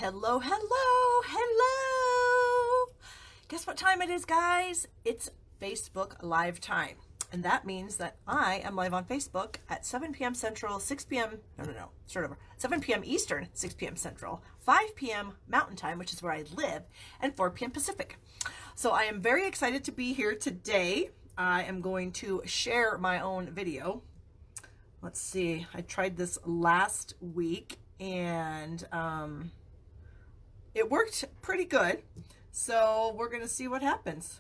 Hello, hello, hello. Guess what time it is, guys? It's Facebook Live time. And that means that I am live on Facebook at 7 p.m. Central, 6 p.m. Start over. 7 p.m. Eastern, 6 p.m. Central, 5 p.m. Mountain Time, which is where I live, and 4 p.m. Pacific. So I am very excited to be here today. I am going to share my own video. Let's see. I tried this last week and it worked pretty good. So we're going to see what happens.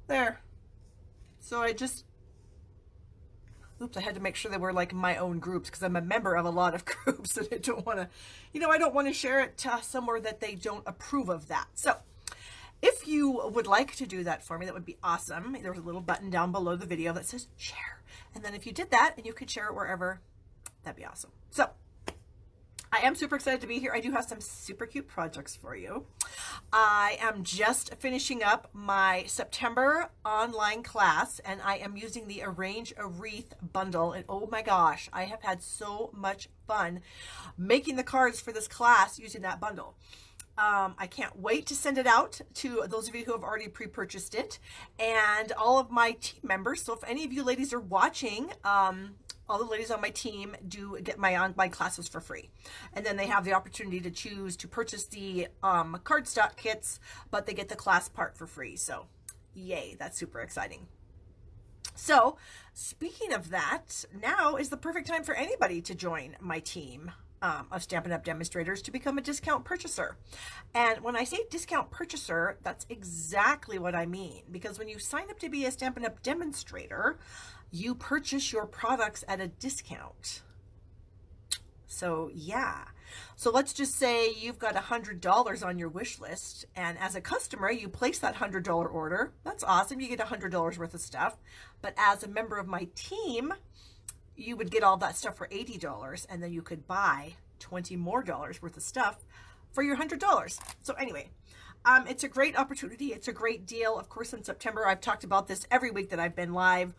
There. So I had to make sure they were like my own groups because I'm a member of a lot of groups and I don't want to, I don't want to share it somewhere that they don't approve of that. So if you would like to do that for me, that would be awesome. There's a little button down below the video that says share. And then if you did that and you could share it wherever, that'd be awesome. So I am super excited to be here. I do have some super cute projects for you. I am just finishing up my September online class and I am using the Arrange a Wreath bundle. And oh my gosh, I have had so much fun making the cards for this class using that bundle. I can't wait to send it out to those of you who have already pre-purchased it and all of my team members. So if any of you ladies are watching, all the ladies on my team do get my online classes for free. And then they have the opportunity to choose to purchase the cardstock kits, but they get the class part for free. So yay, that's super exciting. So speaking of that, now is the perfect time for anybody to join my team of Stampin' Up! Demonstrators to become a discount purchaser. And when I say discount purchaser, that's exactly what I mean. Because when you sign up to be a Stampin' Up! Demonstrator, you purchase your products at a discount. So yeah. So let's just say you've got $100 on your wish list. And as a customer, you place that $100 order. That's awesome. You get $100 worth of stuff. But as a member of my team, you would get all that stuff for $80 and then you could buy $20 more worth of stuff for your $100. So anyway, it's a great opportunity. It's a great deal. Of course, in September, I've talked about this every week that I've been live.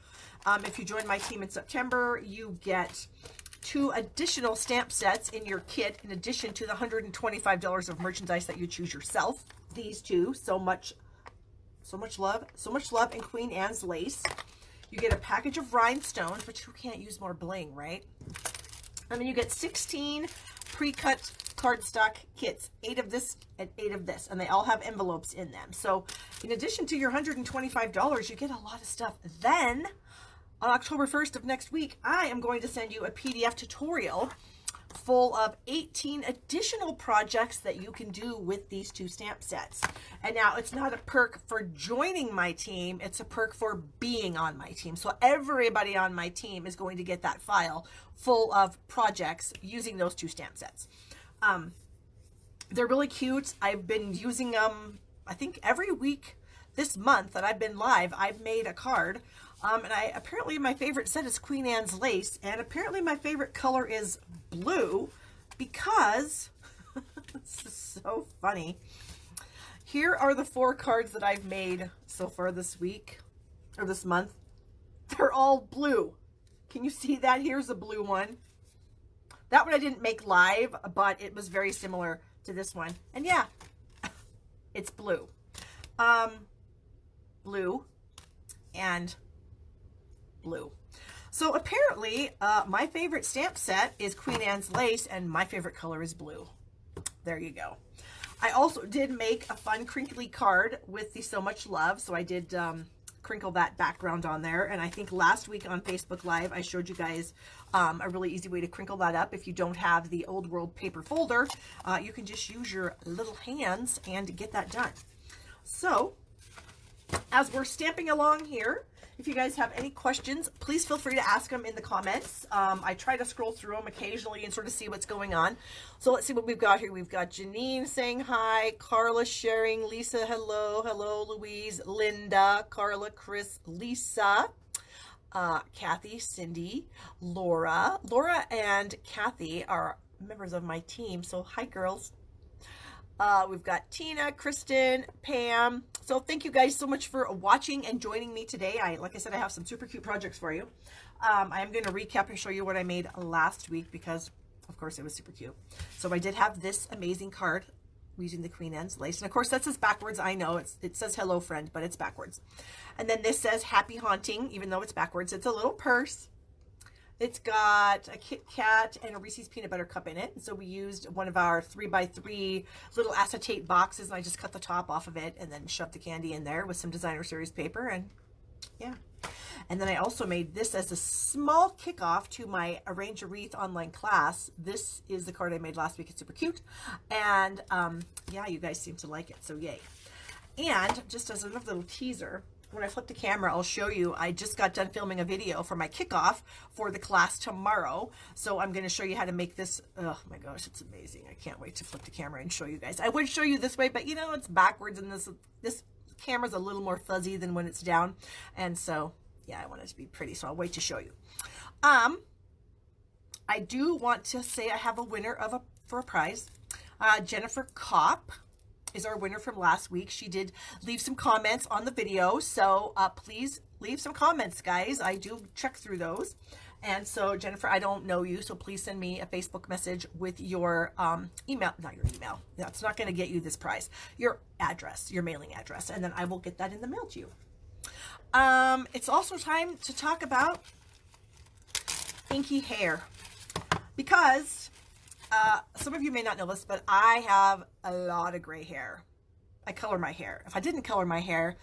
If you join my team in September, you get 2 additional stamp sets in your kit in addition to the $125 of merchandise that you choose yourself. These two, so much love and Queen Anne's lace. You get a package of rhinestones, which who can't use more bling, right? And then you get 16 pre-cut cardstock kits, 8 of this and 8 of this, and they all have envelopes in them. So in addition to your $125, you get a lot of stuff. Then on October 1st of next week, I am going to send you a PDF tutorial full of 18 additional projects that you can do with these 2 stamp sets. And now it's not a perk for joining my team, it's a perk for being on my team. So everybody on my team is going to get that file full of projects using those 2 stamp sets. They're really cute. I've been using them, I think every week this month that I've been live, I've made a card. And apparently my favorite set is Queen Anne's lace, and apparently my favorite color is blue because this is so funny. Here are the 4 cards that I've made so far this week or this month. They're all blue. Can you see that? Here's a blue one. That one I didn't make live, but it was very similar to this one. And yeah, it's blue. Blue and blue. So apparently my favorite stamp set is Queen Anne's lace and my favorite color is blue. There you go. I also did make a fun crinkly card with the So Much Love. So I did crinkle that background on there. And I think last week on Facebook Live, I showed you guys a really easy way to crinkle that up. If you don't have the Old World paper folder, you can just use your little hands and get that done. So as we're stamping along here, if you guys have any questions, please feel free to ask them in the comments. I try to scroll through them occasionally and sort of see what's going on. So let's see what we've got here. We've got Janine saying hi, Carla sharing, Lisa, hello, hello, Louise, Linda, Carla, Chris, Lisa, Kathy, Cindy, Laura. Laura and Kathy are members of my team, so hi, girls. We've got Tina, Kristen, Pam. So thank you guys so much for watching and joining me today. Like I said, I have some super cute projects for you. I am going to recap and show you what I made last week because of course, it was super cute. So I did have this amazing card using the Queen Anne's lace. And of course, that says backwards. I know it says hello friend, but it's backwards. And then this says happy haunting, even though it's backwards. It's a little purse. It's got a Kit Kat and a Reese's peanut butter cup in it. So we used one of our 3x3 little acetate boxes, and I just cut the top off of it and then shoved the candy in there with some designer series paper. And yeah. And then I also made this as a small kickoff to my Arrange a Wreath online class. This is the card I made last week. It's super cute. And yeah, you guys seem to like it, so yay. And just as a little teaser, when I flip the camera, I'll show you, I just got done filming a video for my kickoff for the class tomorrow. So I'm going to show you how to make this. Oh my gosh, it's amazing. I can't wait to flip the camera and show you guys. I would show you this way, but you know, it's backwards and this camera's a little more fuzzy than when it's down. And so yeah, I want it to be pretty, so I'll wait to show you. I do want to say I have a winner for a prize. Jennifer Kopp is our winner from last week. She did leave some comments on the video, so please leave some comments, guys. I do check through those. And so Jennifer, I don't know you, so please send me a Facebook message with your email, not your email. That's not going to get you this prize. Your address, your mailing address, and then I will get that in the mail to you. It's also time to talk about inky hair, because some of you may not know this, but I have a lot of gray hair. I color my hair. If I didn't color my hair,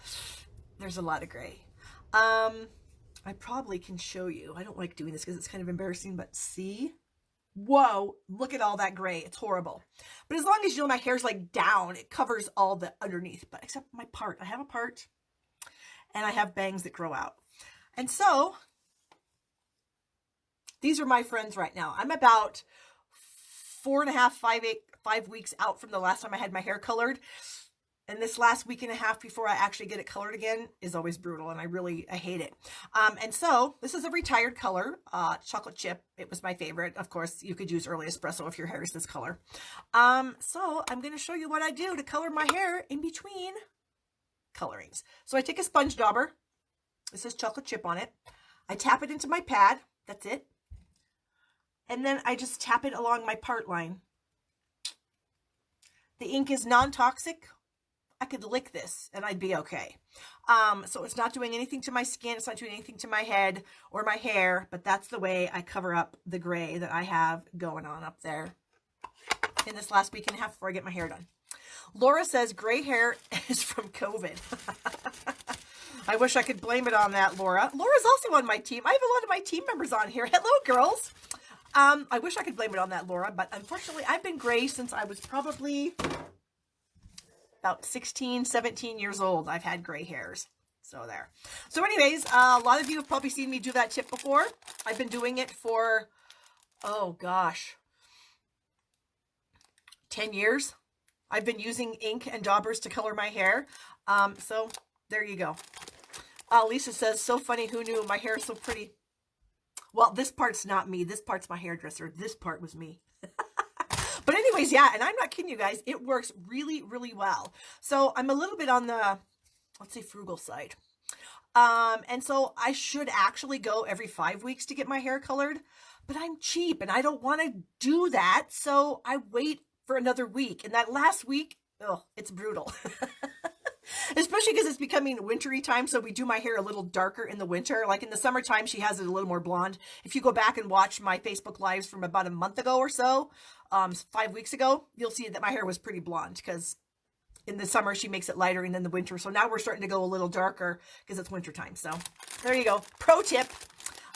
there's a lot of gray. I probably can show you. I don't like doing this because it's kind of embarrassing, but see? Whoa, look at all that gray. It's horrible. But as long as you know my hair's like down, it covers all the underneath, but except my part. I have a part. And I have bangs that grow out. And so these are my friends right now. I'm about 5 weeks out from the last time I had my hair colored. And this last week and a half before I actually get it colored again is always brutal. And I hate it. And so this is a retired color, chocolate chip. It was my favorite. Of course, you could use early espresso if your hair is this color. So I'm going to show you what I do to color my hair in between colorings. So I take a sponge dauber. This is chocolate chip on it. I tap it into my pad. That's it. And then I just tap it along my part line. The ink is non-toxic. I could lick this and I'd be okay. So it's not doing anything to my skin. It's not doing anything to my head or my hair, but that's the way I cover up the gray that I have going on up there in this last week and a half before I get my hair done. Laura says gray hair is from COVID. I wish I could blame it on that, Laura. Laura's also on my team. I have a lot of my team members on here. Hello, girls. I wish I could blame it on that, Laura, but unfortunately, I've been gray since I was probably about 16, 17 years old. I've had gray hairs. So there. So anyways, a lot of you have probably seen me do that tip before. I've been doing it for, oh gosh, 10 years. I've been using ink and daubers to color my hair. So there you go. Lisa says, so funny. Who knew? My hair is so pretty. Well, this part's not me. This part's my hairdresser. This part was me. But anyways, yeah, and I'm not kidding you guys. It works really, really well. So I'm a little bit on the, let's say, frugal side. And so I should actually go every 5 weeks to get my hair colored. But I'm cheap and I don't want to do that. So I wait for another week, and that last week, oh, it's brutal. Especially because it's becoming wintry time, so we do my hair a little darker in the winter. Like in the summertime, she has it a little more blonde. If you go back and watch my Facebook lives from about a month ago or so, 5 weeks ago, you'll see that my hair was pretty blonde because in the summer she makes it lighter, and in the winter, so now we're starting to go a little darker because it's winter time. So there you go, pro tip.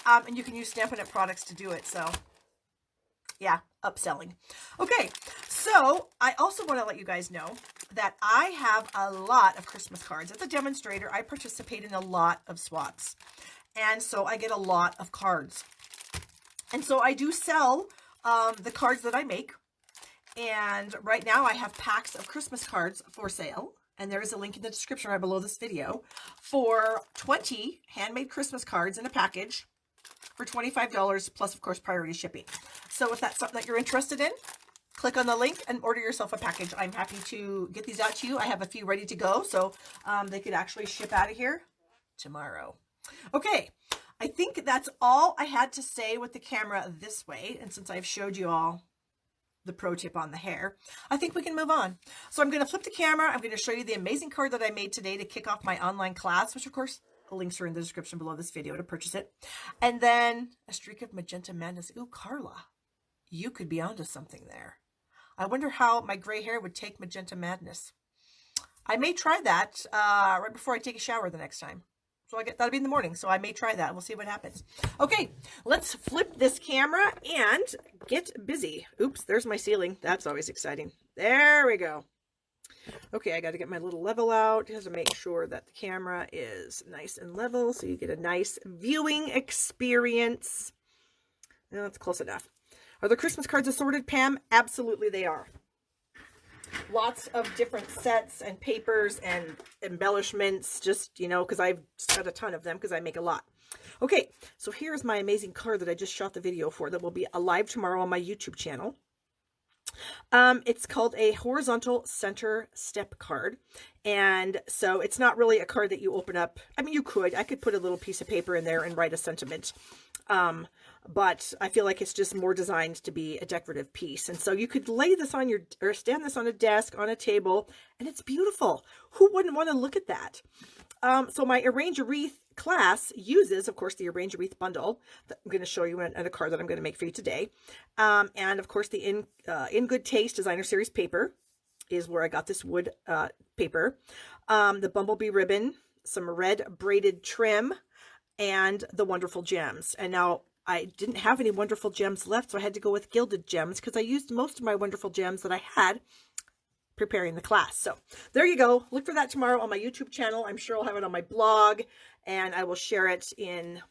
And you can use Stampin' Up! Products to do it. So yeah, upselling. Okay, so I also want to let you guys know that I have a lot of Christmas cards. As a demonstrator, I participate in a lot of swaps. And so I get a lot of cards. And so I do sell the cards that I make. And right now I have packs of Christmas cards for sale. And there is a link in the description right below this video for 20 handmade Christmas cards in a package for $25 plus, of course, priority shipping. So if that's something that you're interested in, click on the link and order yourself a package. I'm happy to get these out to you. I have a few ready to go, so they could actually ship out of here tomorrow. Okay, I think that's all I had to say with the camera this way. And since I've showed you all the pro tip on the hair, I think we can move on. So I'm going to flip the camera. I'm going to show you the amazing card that I made today to kick off my online class, which of course the links are in the description below this video to purchase it. And then a streak of magenta madness. Ooh, Carla, you could be onto something there. I wonder how my gray hair would take magenta madness. I may try that right before I take a shower the next time. So that'll be in the morning. So I may try that. We'll see what happens. Okay, let's flip this camera and get busy. Oops, there's my ceiling. That's always exciting. There we go. Okay, I got to get my little level out. Just to make sure that the camera is nice and level so you get a nice viewing experience. No, that's close enough. Are the Christmas cards assorted, Pam? Absolutely they are. Lots of different sets and papers and embellishments, just, you know, because I've got a ton of them because I make a lot. Okay, so here's my amazing card that I just shot the video for that will be live tomorrow on my YouTube channel. It's called a horizontal center step card. And so it's not really a card that you open up. I mean, I could put a little piece of paper in there and write a sentiment. But I feel like it's just more designed to be a decorative piece. And so you could lay this on or stand this on a desk, on a table, and it's beautiful. Who wouldn't want to look at that? So my Arrange a Wreath class uses, of course, the Arrange a Wreath bundle that I'm going to show you in a card that I'm going to make for you today. And of course, the In Good Taste Designer Series paper is where I got this wood paper. The Bumblebee ribbon, some red braided trim, and the wonderful gems. And now I didn't have any wonderful gems left, so I had to go with Gilded gems because I used most of my wonderful gems that I had preparing the class. So there you go. Look for that tomorrow on my YouTube channel. I'm sure I'll have it on my blog, and I will share it in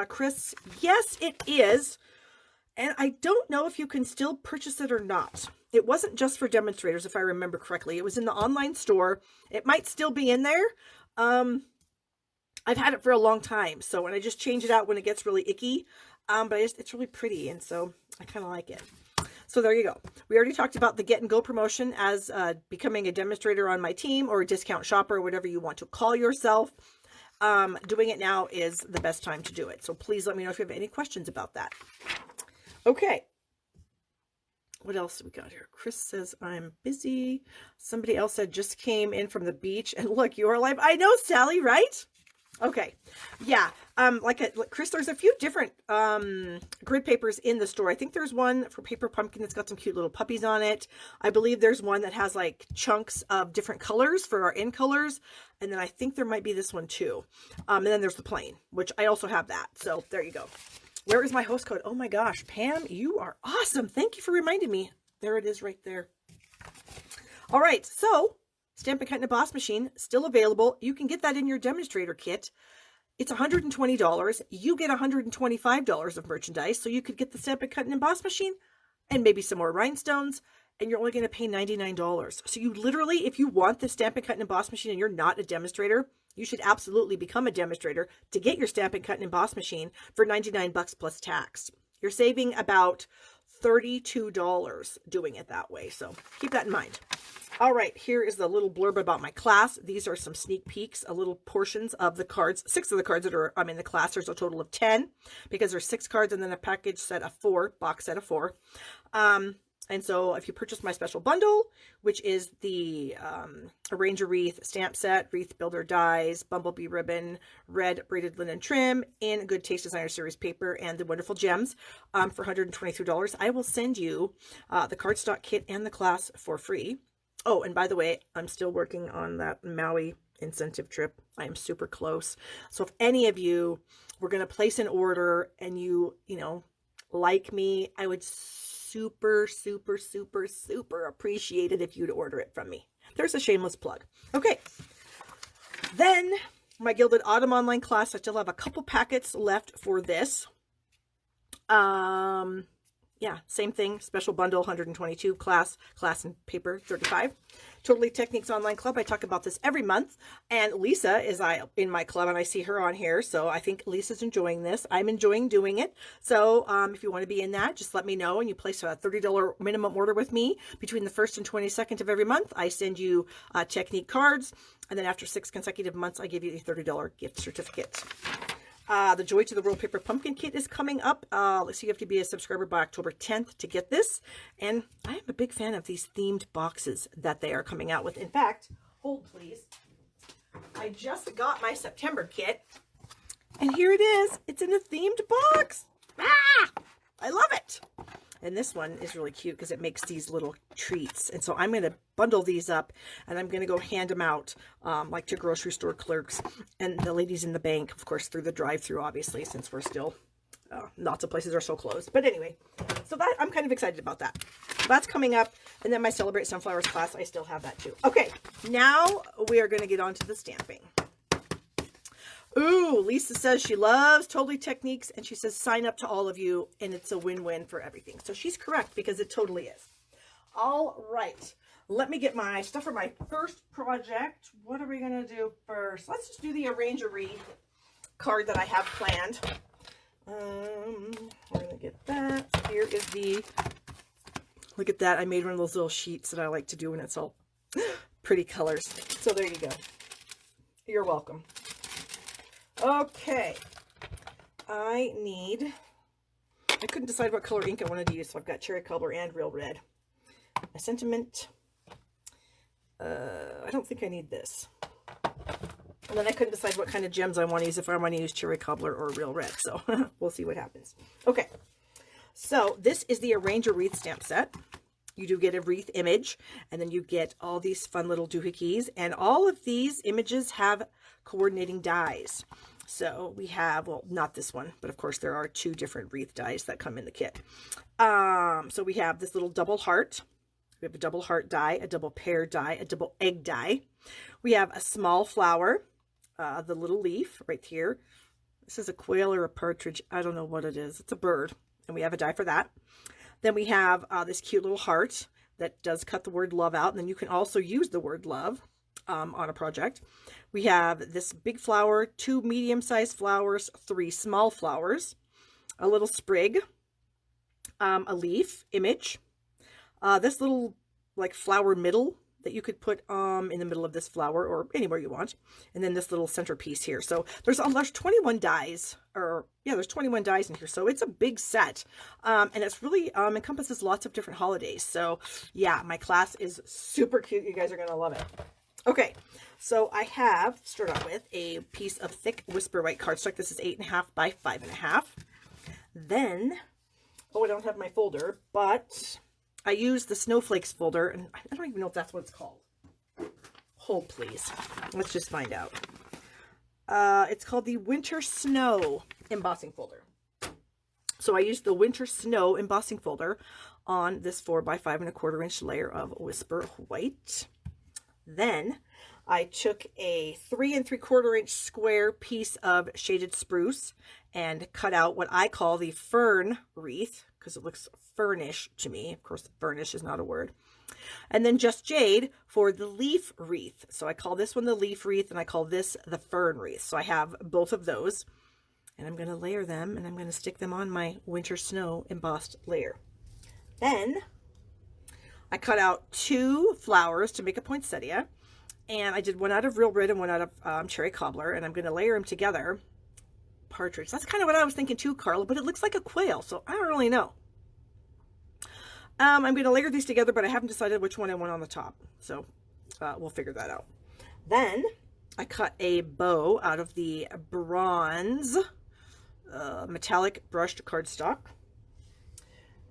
Chris. Yes, it is. And I don't know if you can still purchase it or not. It wasn't just for demonstrators, if I remember correctly. It was in the online store. It might still be in there. I've had it for a long time, so when I just change it out when it gets really icky, but it's really pretty, and so I kind of like it. So there you go. We already talked about the Get and Go promotion as becoming a demonstrator on my team or a discount shopper, whatever you want to call yourself. Doing it now is the best time to do it. So please let me know if you have any questions about that. Okay. What else we got here? Chris says, I'm busy. Somebody else said, just came in from the beach. And look, you are live. I know, Sally, right? Okay. Yeah. Like Chris, there's a few different grid papers in the store. I think there's one for Paper Pumpkin that's got some cute little puppies on it. I believe there's one that has like chunks of different colors for our in colors. And then I think there might be this one too. And then there's the plain, which I also have that. So there you go. Where is my host code? Oh my gosh, Pam, you are awesome. Thank you for reminding me. There it is right there. All right. So Stampin' Cut and Emboss machine still available. You can get that in your demonstrator kit. It's $120. You get $125 of merchandise. So you could get the Stampin' Cut and Emboss machine and maybe some more rhinestones, and you're only going to pay $99. So you literally, if you want the Stampin' Cut and Emboss machine and you're not a demonstrator, you should absolutely become a demonstrator to get your Stampin' Cut and Emboss machine for $99 plus tax. You're saving about $32 doing it that way. So keep that in mind. All right, here is the little blurb about my class. These are some sneak peeks, little portions of the cards. 6 of the cards that are in the class. There's a total of 10 because there's 6 cards and then a package set of 4, box set of 4. And so if you purchase my special bundle, which is the Arrange a Wreath stamp set, Wreath Builder dies, Bumblebee ribbon, red braided linen trim, in Good Taste Designer Series paper, and the wonderful gems for $123, I will send you the cardstock kit and the class for free. Oh, and by the way, I'm still working on that Maui incentive trip. I am super close. So if any of you were going to place an order and you like me, I would super appreciate it if you'd order it from me. There's a shameless plug. Okay. Then my Gilded Autumn online class, I still have a couple packets left for this. Yeah, same thing. Special bundle, 122, class and paper, 35. Totally Techniques Online Club. I talk about this every month. And Lisa is in my club, and I see her on here. So I think Lisa's enjoying this. I'm enjoying doing it. So if you want to be in that, just let me know. And you place a $30 minimum order with me between the 1st and 22nd of every month. I send you Technique cards. And then after 6 consecutive months, I give you a $30 gift certificate. The Joy to the World Paper Pumpkin Kit is coming up. Let's see, you have to be a subscriber by October 10th to get this. And I am a big fan of these themed boxes that they are coming out with. In fact, hold please. I just got my September kit. And here it is. It's in a themed box. Ah! I love it. And this one is really cute because it makes these little treats. And so I'm going to bundle these up and I'm going to go hand them out like to grocery store clerks and the ladies in the bank, of course, through the drive-through, obviously, since we're still, lots of places are so closed. But anyway, so that I'm kind of excited about that. That's coming up. And then my Celebrate Sunflowers class, I still have that too. Okay, now we are going to get on to the stamping. Ooh, Lisa says she loves Totally Techniques, and she says sign up to all of you, and it's a win-win for everything. So she's correct, because it totally is. All right, let me get my stuff for my first project. What are we going to do first? Let's just do the Arrange a Wreath card that I have planned. We're going to get that. Here is the, look at that. I made one of those little sheets that I like to do when it's all pretty colors. So there you go. You're welcome. Okay, I couldn't decide what color ink I wanted to use, so I've got Cherry Cobbler and Real Red. My Sentiment, I don't think I need this. And then I couldn't decide what kind of gems I want to use, if I want to use Cherry Cobbler or Real Red, so we'll see what happens. Okay, so this is the Arrange a Wreath stamp set. You do get a wreath image, and then you get all these fun little doohickeys, and all of these images have coordinating dies. So we have, well, not this one, but of course there are 2 different wreath dies that come in the kit. So we have this little double heart. We have a double heart die, a double pear die, a double egg die. We have a small flower, the little leaf right here. This is a quail or a partridge. I don't know what it is. It's a bird, and we have a die for that. Then we have this cute little heart that does cut the word love out. And then you can also use the word love on a project. We have this big flower, 2 medium-sized flowers, 3 small flowers, a little sprig, a leaf image, this little like flower middle that you could put in the middle of this flower or anywhere you want. And then this little centerpiece here. So there's 21 dies, or yeah, there's 21 dies in here. So it's a big set. And it's really encompasses lots of different holidays. So yeah, my class is super cute. You guys are going to love it. Okay, so I have, start out with a piece of thick Whisper White cardstock. This is 8.5 by 5.5. Then, oh, I don't have my folder, but I used the Snowflakes folder, and I don't even know if that's what it's called. Hold, please. Let's just find out. It's called the Winter Snow embossing folder. So I used the Winter Snow embossing folder on this 4 by 5.25 inch layer of Whisper White. Then I took a 3 3/4 inch square piece of shaded spruce and cut out what I call the fern wreath, because it looks fernish to me. Of course, fernish is not a word. And then just jade for the leaf wreath. So I call this one the leaf wreath, and I call this the fern wreath. So I have both of those, and I'm going to layer them, and I'm going to stick them on my Winter Snow embossed layer. Then I cut out 2 flowers to make a poinsettia, and I did one out of Real Red and one out of Cherry Cobbler, and I'm going to layer them together. Partridge. That's kind of what I was thinking too, Carla, but it looks like a quail, so I don't really know. I'm going to layer these together, but I haven't decided which one I want on the top, so we'll figure that out. Then I cut a bow out of the bronze metallic brushed cardstock.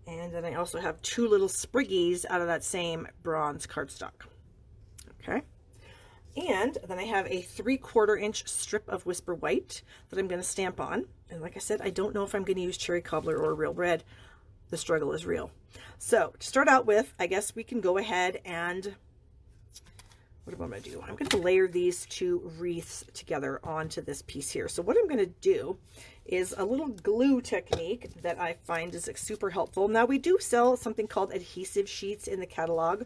And then I also have 2 little spriggies out of that same bronze cardstock. Okay. And then I have a 3/4 inch strip of Whisper White that I'm going to stamp on. And like I said, I don't know if I'm going to use Cherry Cobbler or Real Red. The struggle is real. So to start out with, I guess we can go ahead and, what am I going to do? I'm going to layer these 2 wreaths together onto this piece here. So what I'm going to do is a little glue technique that I find is super helpful. Now we do sell something called adhesive sheets in the catalog.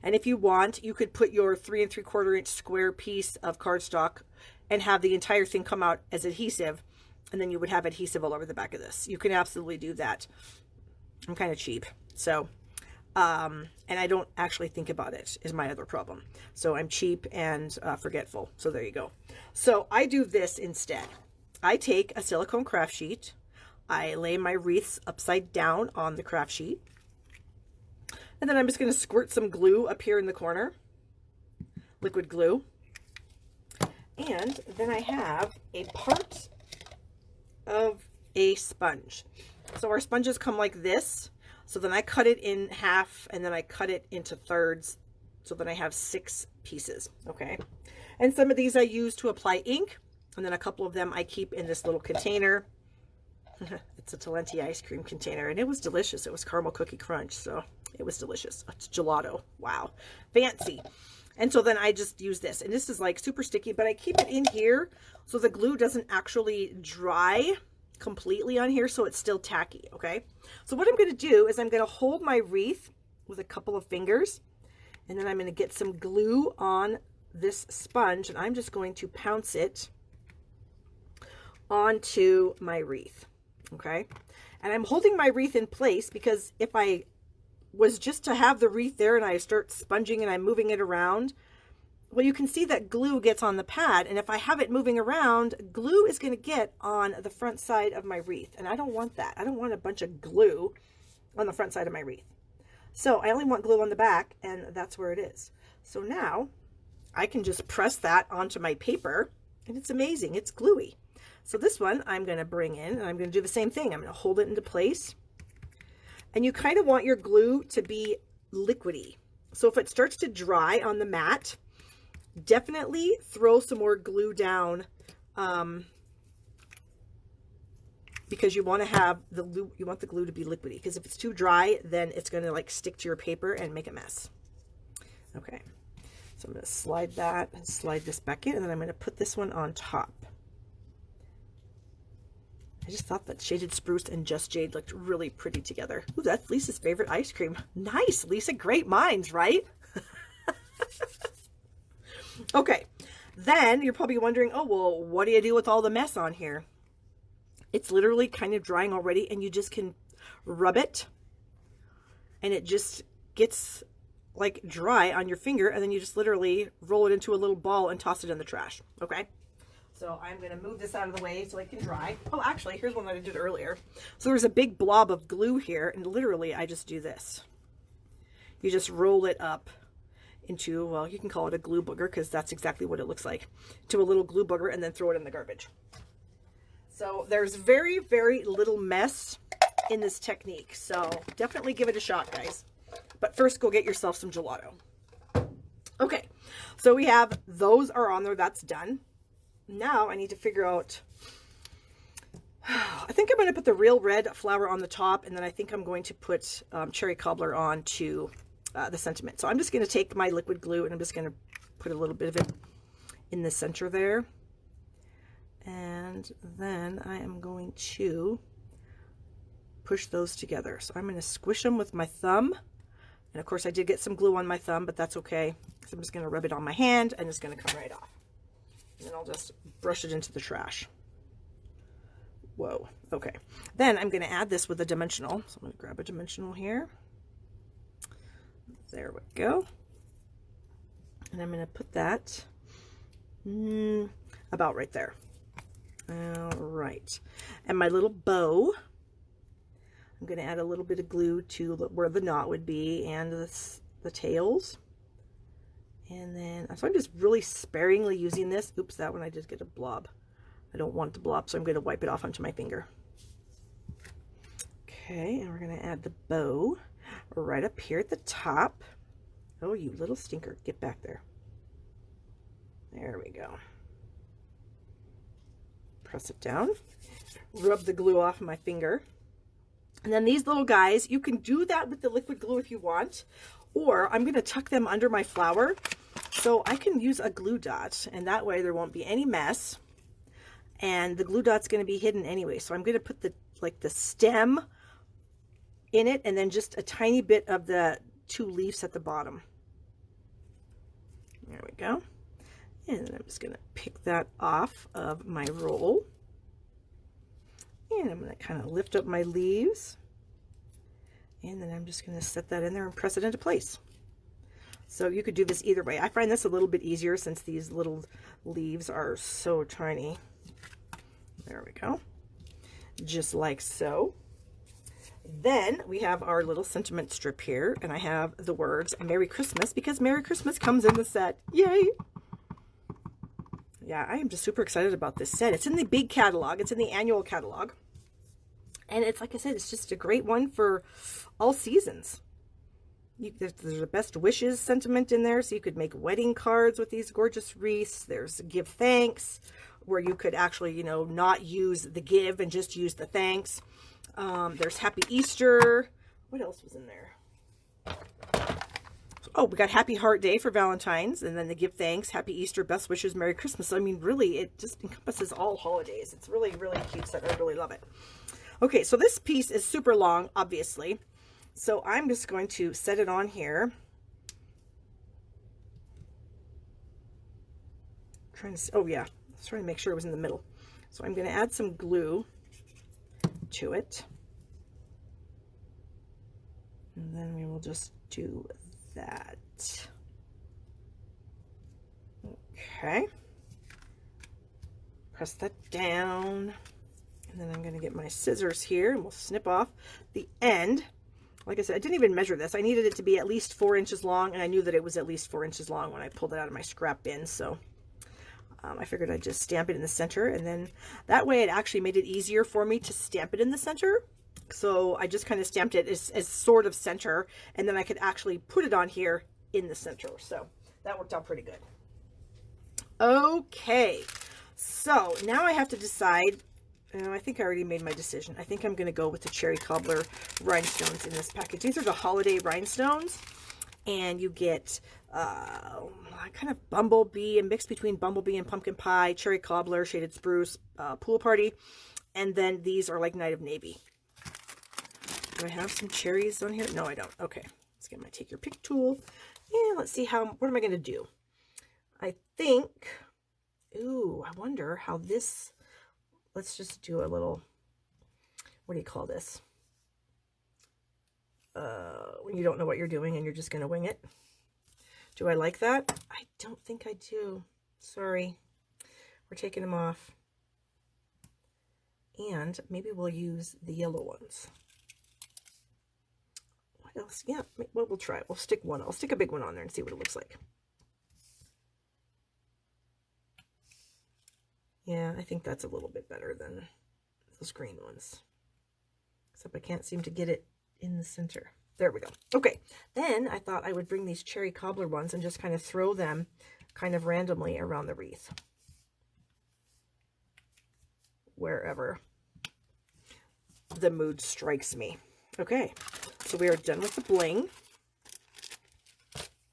And if you want, you could put your 3 3/4 inch square piece of cardstock and have the entire thing come out as adhesive. And then you would have adhesive all over the back of this. You can absolutely do that. I'm kind of cheap. So, and I don't actually think about it is my other problem. So I'm cheap and forgetful. So there you go. So I do this instead. I take a silicone craft sheet, I lay my wreaths upside down on the craft sheet, and then I'm just going to squirt some glue up here in the corner, liquid glue, and then I have a part of a sponge. So our sponges come like this. So then I cut it in half and then I cut it into thirds. So then I have 6 pieces. Okay. And some of these I use to apply ink. And then a couple of them I keep in this little container. It's a Talenti ice cream container and it was delicious. It was caramel cookie crunch. So it was delicious. It's gelato. Wow. Fancy. And so then I just use this, and this is like super sticky, but I keep it in here so the glue doesn't actually dry completely on here, so it's still tacky. Okay. So what I'm going to do is I'm going to hold my wreath with a couple of fingers, and then I'm going to get some glue on this sponge, and I'm just going to pounce it onto my wreath. Okay. And I'm holding my wreath in place because if I was just to have the wreath there and I start sponging and I'm moving it around, well, you can see that glue gets on the pad, and if I have it moving around, glue is going to get on the front side of my wreath, and I don't want that. I don't want a bunch of glue on the front side of my wreath. So I only want glue on the back, and that's where it is. So now I can just press that onto my paper, and it's amazing. It's gluey. So this one I'm going to bring in, and I'm going to do the same thing. I'm going to hold it into place. And you kind of want your glue to be liquidy. So if it starts to dry on the mat, definitely throw some more glue down, because you want to have the glue, you want the glue to be liquidy, because if it's too dry, then it's going to like stick to your paper and make a mess. Okay. So I'm going to slide that and slide this back in, and then I'm going to put this one on top. I just thought that Shaded Spruce and Just Jade looked really pretty together. Ooh, that's Lisa's favorite ice cream. Nice, Lisa. Great minds, right? Okay. Then you're probably wondering, oh, well, what do you do with all the mess on here? It's literally kind of drying already, and you just can rub it, and it just gets like dry on your finger, and then you just literally roll it into a little ball and toss it in the trash. Okay. So I'm going to move this out of the way so it can dry. Oh, actually, here's one that I did earlier. So there's a big blob of glue here, and literally I just do this. You just roll it up into, well, you can call it a glue booger because that's exactly what it looks like, to a little glue booger, and then throw it in the garbage. So there's very, very little mess in this technique. So definitely give it a shot, guys. But first, go get yourself some gelato. Okay, so we have those are on there. That's done. Now I need to figure out, I think I'm going to put the Real Red flower on the top, and then I think I'm going to put Cherry Cobbler on to the sentiment. So I'm just going to take my liquid glue, and I'm just going to put a little bit of it in the center there. And then I am going to push those together. So I'm going to squish them with my thumb. And of course I did get some glue on my thumb, but that's okay. So I'm just going to rub it on my hand, and it's going to come right off. And then I'll just brush it into the trash. Whoa. Okay. Then I'm going to add this with a dimensional. So I'm going to grab a dimensional here. There we go. And I'm going to put that about right there. All right. And my little bow, I'm going to add a little bit of glue to where the knot would be, and the tails. And then, so I'm just really sparingly using this. Oops, that one I did get a blob. I don't want it to blob, so I'm going to wipe it off onto my finger. Okay, and we're going to add the bow right up here at the top. Oh, you little stinker. Get back there. There we go. Press it down. Rub the glue off my finger. And then these little guys, you can do that with the liquid glue if you want, or I'm going to tuck them under my flower so I can use a glue dot, and that way there won't be any mess, and the glue dot's going to be hidden anyway. So I'm going to put the stem in it, and then just a tiny bit of the 2 leaves at the bottom. There we go. And then I'm just going to pick that off of my roll. And I'm going to kind of lift up my leaves. And then I'm just going to set that in there and press it into place. So you could do this either way. I find this a little bit easier since these little leaves are so tiny. There we go. Just like so. Then we have our little sentiment strip here, and I have the words Merry Christmas, because Merry Christmas comes in the set. Yay! Yeah, I am just super excited about this set. It's in the big catalog. It's in the annual catalog. And it's, like I said, it's just a great one for all seasons. There's a best wishes sentiment in there, so you could make wedding cards with these gorgeous wreaths. There's give thanks, where you could actually, you know, not use the give and just use the thanks. There's Happy Easter. What else was in there? Oh, we got Happy Heart Day for Valentine's, and then the give thanks, Happy Easter, best wishes, Merry Christmas. I mean, really, it just encompasses all holidays. It's really, really cute set. I really love it. Okay, so this piece is super long, obviously. So I'm just going to set it on here. Oh yeah, I was trying to make sure it was in the middle. So I'm going to add some glue to it. And then we will just do that. Okay. Press that down. And then I'm going to get my scissors here and we'll snip off the end. Like I said, I didn't even measure this. I needed it to be at least 4 inches long, and I knew that it was at least 4 inches long when I pulled it out of my scrap bin. So I figured I'd just stamp it in the center, and then that way it actually made it easier for me to stamp it in the center. So I just kind of stamped it as sort of center, and then I could actually put it on here in the center. So that worked out pretty good. Okay, so now I have to decide. I think I already made my decision. I think I'm going to go with the cherry cobbler rhinestones in this package. These are the holiday rhinestones, and you get kind of bumblebee, a mix between bumblebee and pumpkin pie, cherry cobbler, shaded spruce, pool party, and then these are like Night of Navy. Do I have some cherries on here? No, I don't. Okay, let's get my take your pick tool, and let's see what am I going to do? I think, ooh, I wonder how this. Let's just do a little, what do you call this? When you don't know what you're doing and you're just going to wing it. Do I like that? I don't think I do. Sorry. We're taking them off. And maybe we'll use the yellow ones. What else? Yeah, well, we'll try it. We'll stick one. I'll stick a big one on there and see what it looks like. Yeah, I think that's a little bit better than those green ones. Except I can't seem to get it in the center. There we go. Okay, then I thought I would bring these cherry cobbler ones and just kind of throw them kind of randomly around the wreath. Wherever the mood strikes me. Okay, so we are done with the bling.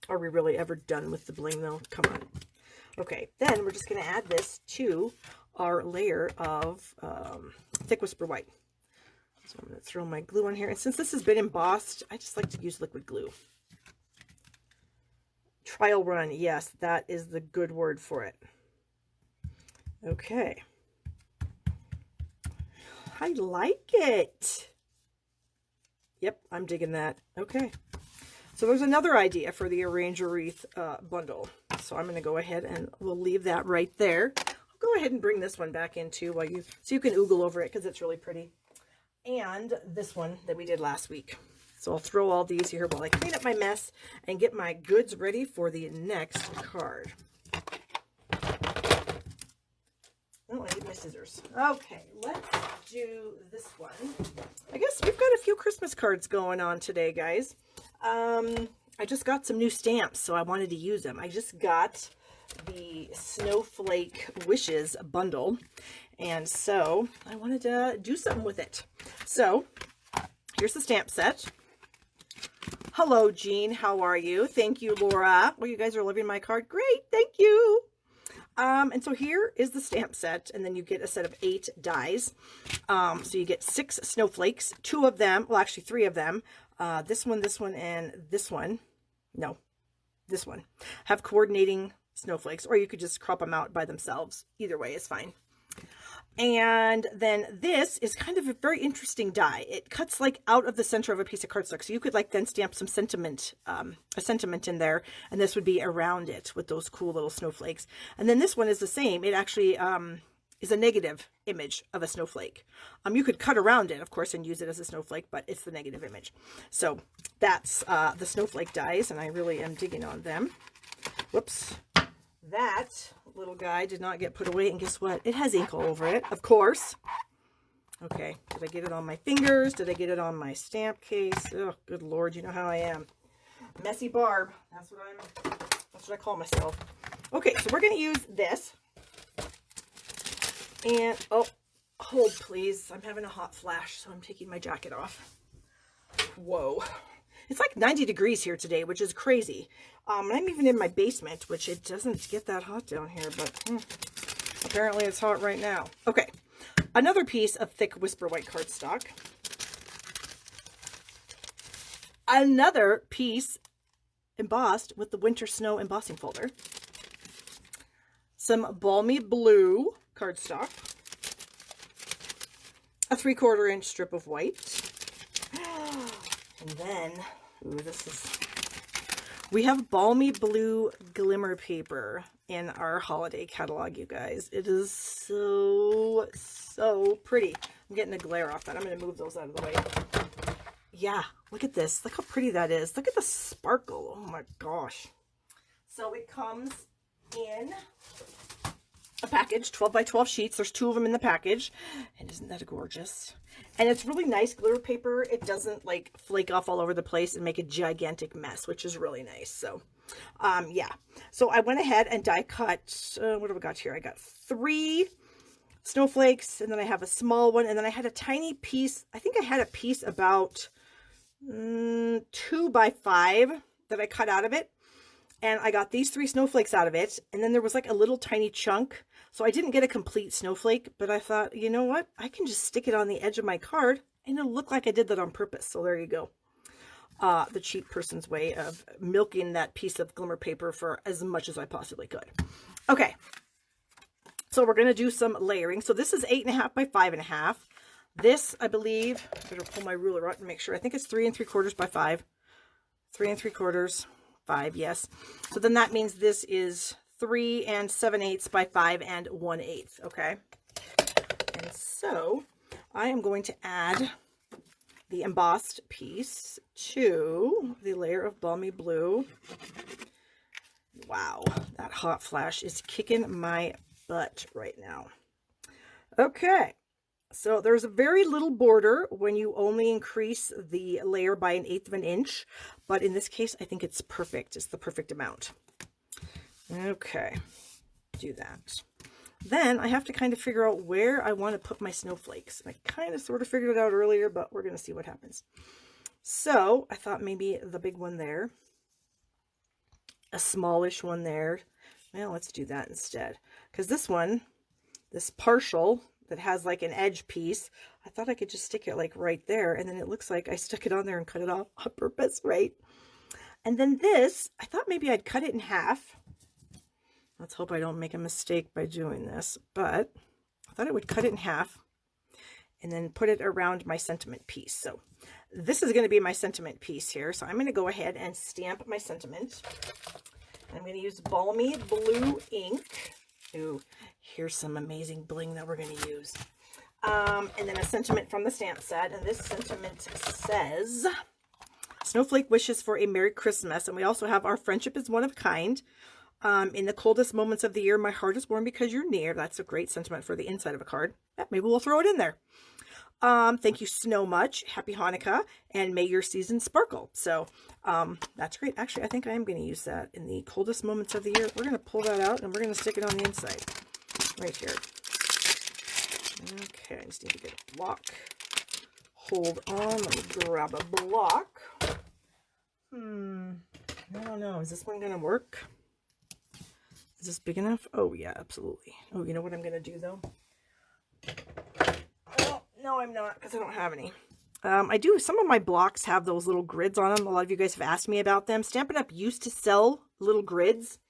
Are we really ever done with the bling though? Come on. Okay, then we're just going to add this to our layer of Thick Whisper White. So I'm going to throw my glue on here. And since this has been embossed, I just like to use liquid glue. Trial run. Yes, that is the good word for it. Okay. I like it. Yep, I'm digging that. Okay. So there's another idea for the Arrange a Wreath bundle. So I'm going to go ahead and we'll leave that right there. I'll go ahead and bring this one back in too, so you can oogle over it because it's really pretty. And this one that we did last week. So I'll throw all these here while I clean up my mess and get my goods ready for the next card. Oh, I need my scissors. Okay, let's do this one. I guess we've got a few Christmas cards going on today, guys. I just got some new stamps, so I wanted to use them. I just got the Snowflake Wishes bundle, and so I wanted to do something with it. So here's the stamp set. Hello, Jean. How are you? Thank you, Laura. Well, you guys are loving my card. Great. Thank you. And so here is the stamp set, and then you get a set of 8 dies. So you get 6 snowflakes, 2 of them, well, actually 3 of them. This one, and this one. No, this one. Have coordinating snowflakes, or you could just crop them out by themselves. Either way is fine. And then this is kind of a very interesting die. It cuts like out of the center of a piece of cardstock. So you could like then stamp some sentiment, a sentiment in there, and this would be around it with those cool little snowflakes. And then this one is the same. It actually is a negative image of a snowflake. You could cut around it, of course, and use it as a snowflake, but it's the negative image. So that's the snowflake dies, and I really am digging on them. Whoops. That little guy did not get put away, and guess what? It has ink all over it, of course. Okay, did I get it on my fingers? Did I get it on my stamp case? Oh, good Lord, you know how I am. Messy Barb. That's what I call myself. Okay, so we're going to use this. And, oh, hold please. I'm having a hot flash, so I'm taking my jacket off. Whoa. It's like 90 degrees here today, which is crazy. And I'm even in my basement, which it doesn't get that hot down here, but apparently it's hot right now. Okay, another piece of thick Whisper White cardstock. Another piece embossed with the Winter Snow embossing folder. Some Balmy Blue cardstock. A 3/4 inch strip of white. And then, ooh, we have Balmy Blue glimmer paper in our holiday catalog, you guys. It is so, so pretty. I'm getting a glare off that. I'm going to move those out of the way. Yeah, look at this. Look how pretty that is. Look at the sparkle. Oh my gosh. So it comes in a package, 12 by 12 sheets. There's 2 of them in the package. And isn't that gorgeous? And it's really nice glitter paper. It doesn't like flake off all over the place and make a gigantic mess, which is really nice. So, yeah. So I went ahead and die cut, what have I got here? I got 3 snowflakes, and then I have a small one, and then I had a tiny piece. I think I had a piece about 2 by 5 that I cut out of it. And I got these 3 snowflakes out of it. And then there was like a little tiny chunk. So I didn't get a complete snowflake, but I thought, you know what? I can just stick it on the edge of my card and it'll look like I did that on purpose. So there you go. The cheap person's way of milking that piece of glimmer paper for as much as I possibly could. Okay. So we're going to do some layering. So this is 8.5 by 5.5. This, I believe, I better pull my ruler out and make sure. I think it's 3 3/4 by 5. 3 3/4. 5, yes. So then that means this is 3 7/8 by 5 1/8, okay? And so I am going to add the embossed piece to the layer of Balmy Blue. Wow, that hot flash is kicking my butt right now. Okay. So there's a very little border when you only increase the layer by 1/8 of an inch, but in this case, I think it's perfect. It's the perfect amount. Okay, do that. Then I have to kind of figure out where I want to put my snowflakes. I kind of sort of figured it out earlier, but we're going to see what happens. So I thought maybe the big one there, a smallish one there. Well, let's do that instead, because this one, this partial that has like an edge piece, I thought I could just stick it like right there, and then it looks like I stuck it on there and cut it off on purpose, right? And then this, I thought maybe I'd cut it in half. Let's hope I don't make a mistake by doing this, but I thought I would cut it in half and then put it around my sentiment piece. So this is going to be my sentiment piece here. So I'm going to go ahead and stamp my sentiment. I'm going to use Balmy Blue ink. Ooh, here's some amazing bling that we're going to use. And then a sentiment from the stamp set. And this sentiment says, Snowflake wishes for a Merry Christmas. And we also have our friendship is one of kind. In the coldest moments of the year, my heart is warm because you're near. That's a great sentiment for the inside of a card. Yeah, maybe we'll throw it in there. Thank you so much. Happy Hanukkah, and may your season sparkle. So that's great. Actually, I think I am going to use that in the coldest moments of the year. We're going to pull that out and we're going to stick it on the inside right here. Okay, I just need to get a block. Hold on, let me grab a block. I don't know. Is this one going to work? Is this big enough? Oh yeah, absolutely. Oh, you know what I'm going to do though? No, I'm not, because I don't have any. I do. Some of my blocks have those little grids on them. A lot of you guys have asked me about them. Stampin' Up! Used to sell little grids,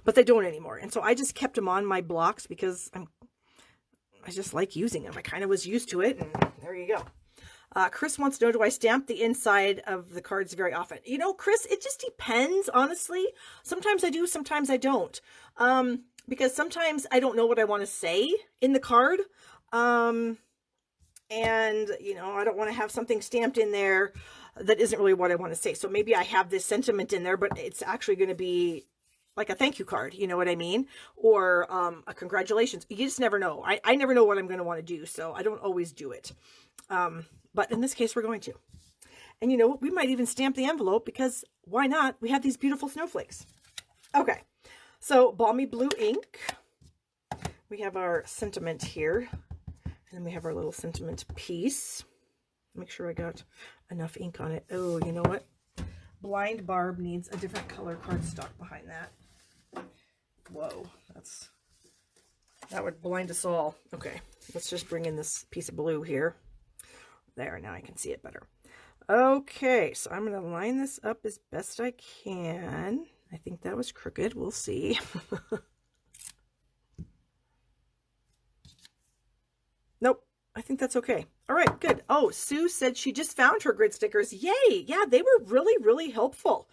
but they don't anymore. And so I just kept them on my blocks because I just like using them. I kind of was used to it, and there you go. Chris wants to know, do I stamp the inside of the cards very often? You know, Chris, it just depends, honestly. Sometimes I do, sometimes I don't. because sometimes I don't know what I want to say in the card. And, you know, I don't want to have something stamped in there that isn't really what I want to say. So maybe I have this sentiment in there, but it's actually going to be like a thank you card, you know what I mean? Or a congratulations. You just never know. I never know what I'm going to want to do, so I don't always do it. But in this case, we're going to. And you know what? We might even stamp the envelope because why not? We have these beautiful snowflakes. Okay, so balmy blue ink. We have our sentiment here. And then we have our little sentiment piece. Make sure I got enough ink on it. Oh, you know what? Blind Barb needs a different color cardstock behind that. Whoa, that would blind us all. Okay, let's just bring in this piece of blue here. There, now I can see it better. Okay, so I'm going to line this up as best I can. I think that was crooked. We'll see. Nope, I think that's okay. All right, good. Oh, Sue said she just found her grid stickers. Yay! Yeah, they were really, really helpful.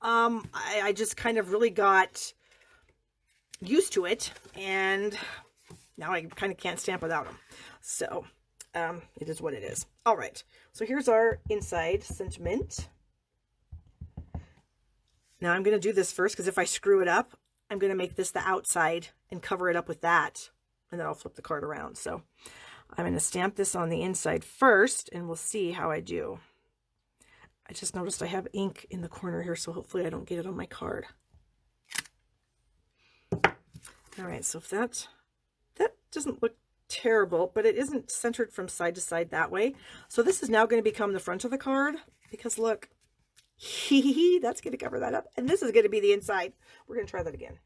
I just kind of really got used to it, and now I kind of can't stamp without them. So it is what it is. All right, so here's our inside sentiment. Now I'm going to do this first because if I screw it up, I'm going to make this the outside and cover it up with that, and then I'll flip the card around. So I'm going to stamp this on the inside first, and we'll see how I do. I just noticed I have ink in the corner here, so hopefully I don't get it on my card. All right, so if that doesn't look terrible, but it isn't centered from side to side that way. So this is now going to become the front of the card because look, that's going to cover that up. And this is going to be the inside. We're going to try that again.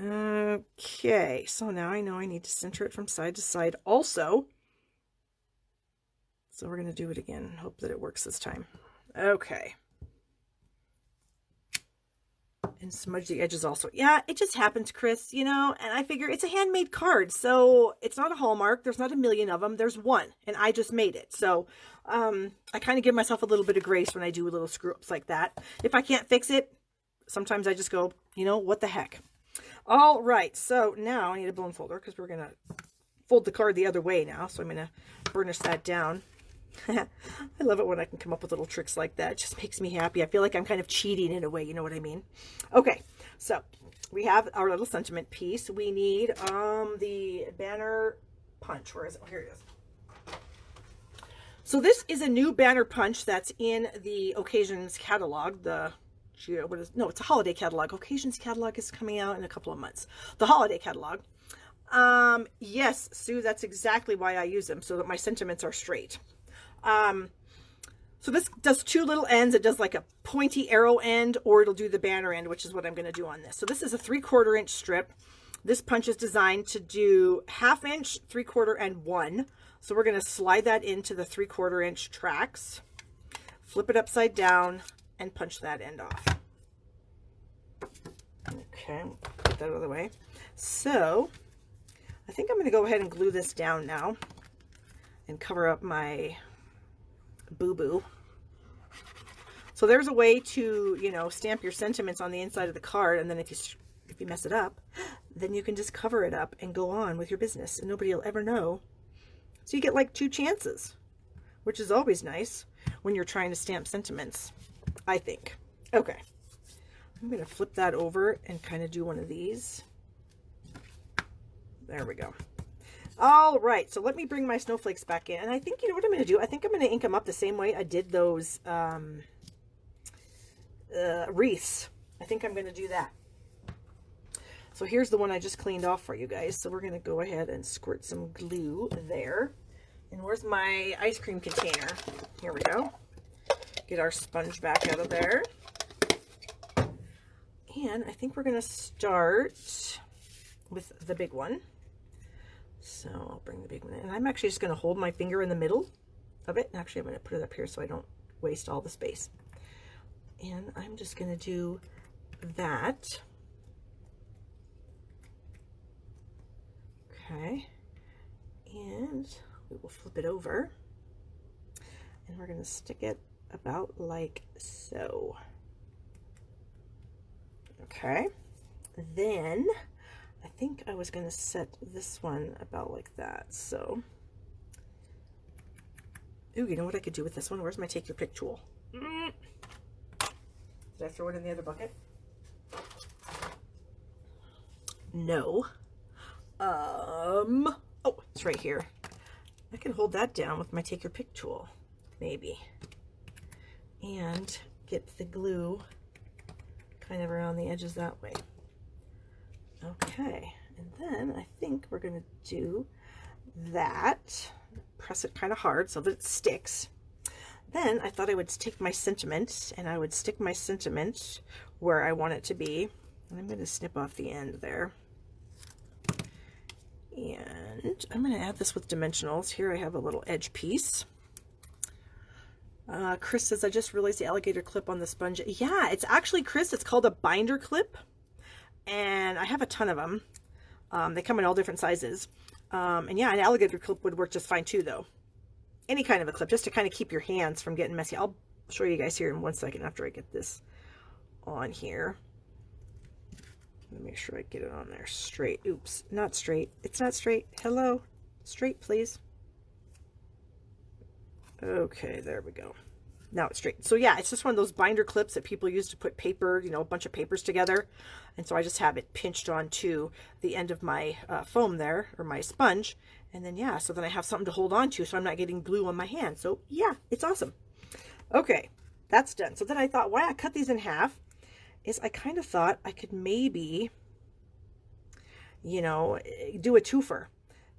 Okay, so now I know I need to center it from side to side also. So we're going to do it again. Hope that it works this time. Okay. And smudge the edges also. Yeah, it just happens, Chris, you know, and I figure it's a handmade card, so it's not a Hallmark. There's not a million of them. There's one, and I just made it. So I kind of give myself a little bit of grace when I do little screw-ups like that. If I can't fix it, sometimes I just go, you know, what the heck. All right, so now I need a bone folder because we're going to fold the card the other way now. So I'm going to burnish that down. I love it when I can come up with little tricks like that. It just makes me happy. I feel like I'm kind of cheating in a way, you know what I mean? Okay, so we have our little sentiment piece. We need the banner punch. Where is it? Oh, here it is. So this is a new banner punch that's in the Occasions catalog. It's a holiday catalog. Occasions catalog is coming out in a couple of months. The holiday catalog. Yes, Sue, that's exactly why I use them, so that my sentiments are straight. So this does two little ends. It does like a pointy arrow end, or it'll do the banner end, which is what I'm going to do on this. So this is a 3/4 inch strip. This punch is designed to do 1/2 inch, 3/4, and 1. So we're going to slide that into the 3/4 inch tracks, flip it upside down, and punch that end off. Okay, put that out of the way. So I think I'm going to go ahead and glue this down now and cover up my boo-boo. So there's a way to, you know, stamp your sentiments on the inside of the card, and then if you mess it up, then you can just cover it up and go on with your business, and nobody will ever know. So you get like 2 chances, which is always nice when you're trying to stamp sentiments, I think. Okay, I'm going to flip that over and kind of do one of these. There we go. All right, so let me bring my snowflakes back in. And I think, you know what I'm going to do? I think I'm going to ink them up the same way I did those wreaths. I think I'm going to do that. So here's the one I just cleaned off for you guys. So we're going to go ahead and squirt some glue there. And where's my ice cream container? Here we go. Get our sponge back out of there. And I think we're going to start with the big one. So I'll bring the big one in. And I'm actually just going to hold my finger in the middle of it. Actually, I'm going to put it up here so I don't waste all the space. And I'm just going to do that. Okay. And we will flip it over. And we're going to stick it about like so. Okay. then I think I was going to set this one about like that. So, ooh, you know what I could do with this one? Where's my take your pick tool? Did I throw it in the other bucket? No. Oh, it's right here. I can hold that down with my take your pick tool, maybe. And get the glue kind of around the edges that way. Okay, and then I think we're going to do that. Press it kind of hard so that it sticks. Then I thought I would take my sentiment, and I would stick my sentiment where I want it to be. And I'm going to snip off the end there. And I'm going to add this with dimensionals. Here I have a little edge piece. Chris says, I just realized the alligator clip on the sponge. Yeah, it's actually, Chris, it's called a binder clip. And I have a ton of them. They come in all different sizes. And yeah, an alligator clip would work just fine too, though. Any kind of a clip, just to kind of keep your hands from getting messy. I'll show you guys here in 1 second after I get this on here. Let me make sure I get it on there straight. Oops, not straight. It's not straight. Hello, straight, please. Okay, there we go. Now it's straight. So yeah, it's just one of those binder clips that people use to put paper, you know, a bunch of papers together. And so I just have it pinched onto the end of my foam there, or my sponge. And then yeah, so then I have something to hold on to so I'm not getting glue on my hand. So yeah, it's awesome. Okay, that's done. So then I thought, why I cut these in half is I kind of thought I could maybe, you know, do a twofer.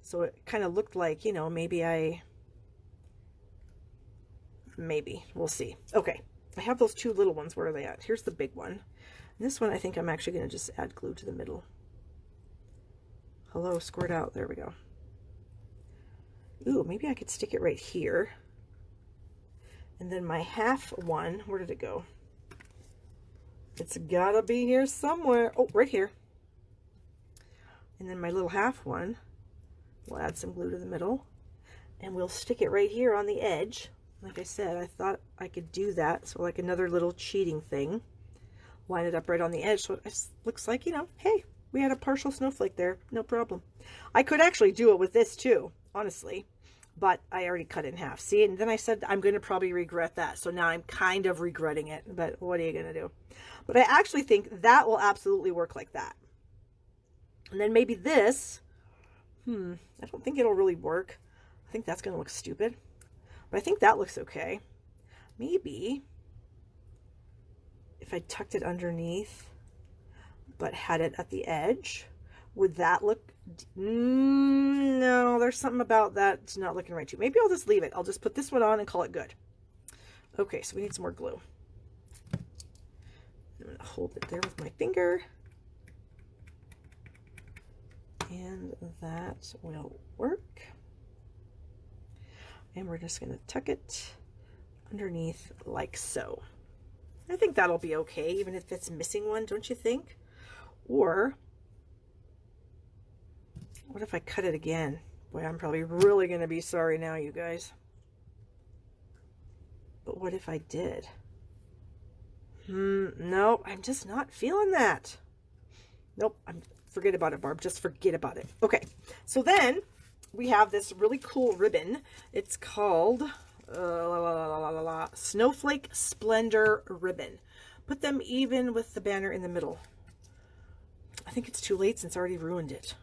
So it kind of looked like, you know, maybe we'll see. Okay, I have those two little ones. Where are they at? Here's the big one. And this one, I think I'm actually going to just add glue to the middle. Hello, squirt out. There we go. Ooh, maybe I could stick it right here. And then my half one, where did it go? It's gotta be here somewhere. Oh, right here. And then my little half one, we'll add some glue to the middle. And we'll stick it right here on the edge. Like I said, I thought I could do that. So like another little cheating thing. Line it up right on the edge. So it looks like, you know, hey, we had a partial snowflake there. No problem. I could actually do it with this too, honestly. But I already cut it in half. See, and then I said I'm going to probably regret that. So now I'm kind of regretting it. But what are you going to do? But I actually think that will absolutely work like that. And then maybe this, I don't think it'll really work. I think that's going to look stupid. But I think that looks okay. Maybe if I tucked it underneath, but had it at the edge, would that look, no, there's something about that it's not looking right too. Maybe I'll just leave it. I'll just put this one on and call it good. Okay, so we need some more glue. I'm going to hold it there with my finger. And that will work. And we're just going to tuck it underneath like so. I think that'll be okay, even if it's missing one, don't you think? Or what if I cut it again? Boy, I'm probably really going to be sorry now, you guys. But what if I did? No, I'm just not feeling that. Nope, forget about it, Barb. Just forget about it. Okay, so then we have this really cool ribbon. It's called Snowflake Splendor ribbon. Put them even with the banner in the middle. I think it's too late since I already ruined it.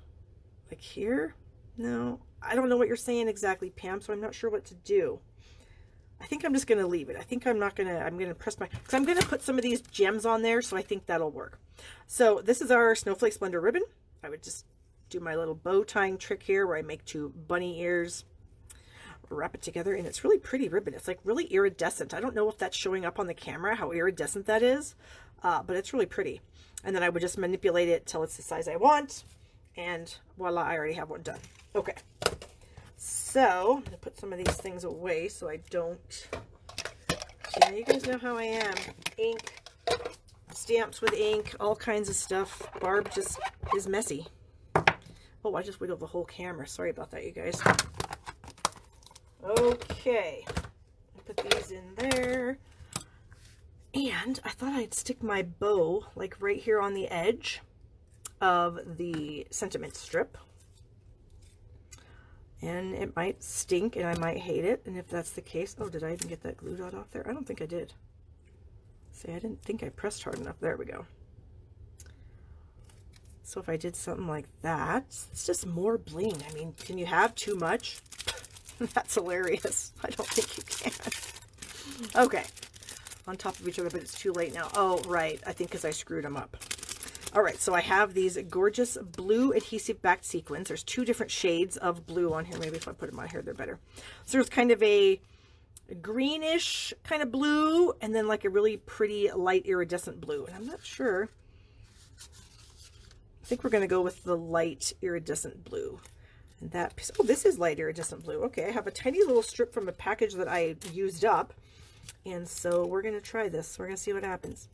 Like here? No, I don't know what you're saying exactly, Pam, so I'm not sure what to do. I think I'm just going to leave it. I think I'm not going to, I'm going to press my, because I'm going to put some of these gems on there, so I think that'll work. So this is our Snowflake Splendor ribbon. I would just do my little bow tying trick here where I make two bunny ears, wrap it together, and it's really pretty ribbon. It's like really iridescent. I don't know if that's showing up on the camera, how iridescent that is, but it's really pretty. And then I would just manipulate it till it's the size I want, and voila, I already have one done. Okay. So, I'm going to put some of these things away so I don't, yeah, you guys know how I am. Ink, stamps with ink, all kinds of stuff. Barb just is messy. Oh, I just wiggled the whole camera. Sorry about that, you guys. Okay. I put these in there. And I thought I'd stick my bow like right here on the edge. of the sentiment strip. And it might stink and I might hate it. And if that's the case, oh, did I even get that glue dot off there? I don't think I did. See, I didn't think I pressed hard enough. There we go. So if I did something like that, it's just more bling. I mean, can you have too much? That's hilarious. I don't think you can. Okay. On top of each other, but it's too late now. Oh, right. I think because I screwed them up. All right, so I have these gorgeous blue adhesive backed sequins. There's 2 different shades of blue on here. Maybe if I put them on here, they're better. So there's kind of a greenish kind of blue, and then like a really pretty light iridescent blue. And I'm not sure. I think we're going to go with the light iridescent blue. And that piece, oh, this is light iridescent blue. Okay, I have a tiny little strip from a package that I used up. And so we're going to try this. We're going to see what happens.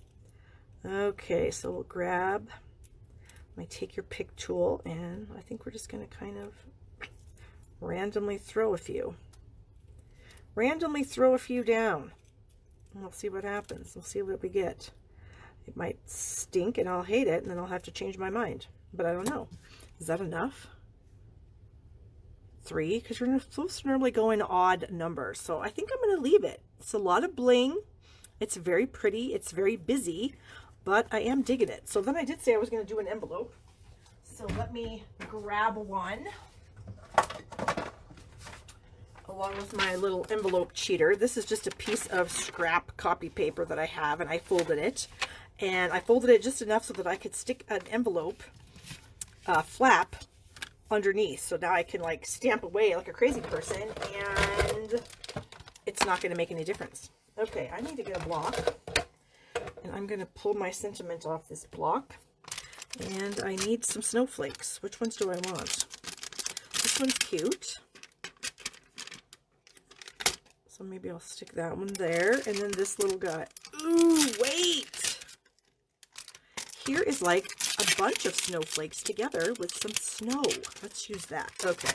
Okay, so we'll grab my take your pick tool, and I think we're just going to kind of randomly throw a few. Randomly throw a few down. And we'll see what happens. We'll see what we get. It might stink and I'll hate it, and then I'll have to change my mind. But I don't know. Is that enough? 3, because you're supposed to normally go in odd numbers. So I think I'm going to leave it. It's a lot of bling. It's very pretty. It's very busy, but I am digging it. So then I did say I was going to do an envelope. So let me grab one along with my little envelope cheater. This is just a piece of scrap copy paper that I have, and I folded it. And I folded it just enough so that I could stick an envelope flap underneath. So now I can like stamp away like a crazy person, and it's not going to make any difference. Okay, I need to get a block, and I'm going to pull my sentiment off this block, and I need some snowflakes. Which ones do I want? This one's cute, so maybe I'll stick that one there, and then this little guy. Ooh, wait! Here is like a bunch of snowflakes together with some snow. Let's use that. Okay.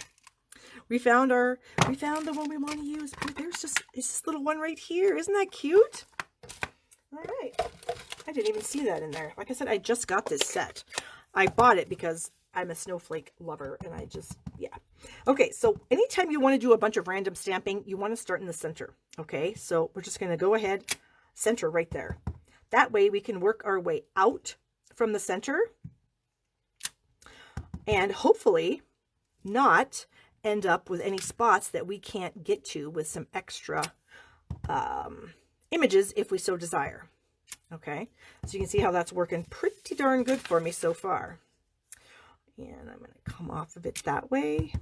We found the one we want to use. But there's just this little one right here. Isn't that cute? All right. I didn't even see that in there. Like I said, I just got this set. I bought it because I'm a snowflake lover, and I just, yeah. Okay, so anytime you want to do a bunch of random stamping, you want to start in the center. Okay, so we're just going to go ahead, center right there. That way we can work our way out from the center and hopefully not end up with any spots that we can't get to with some extra images if we so desire. Okay, so you can see how that's working pretty darn good for me so far. And I'm going to come off of it that way,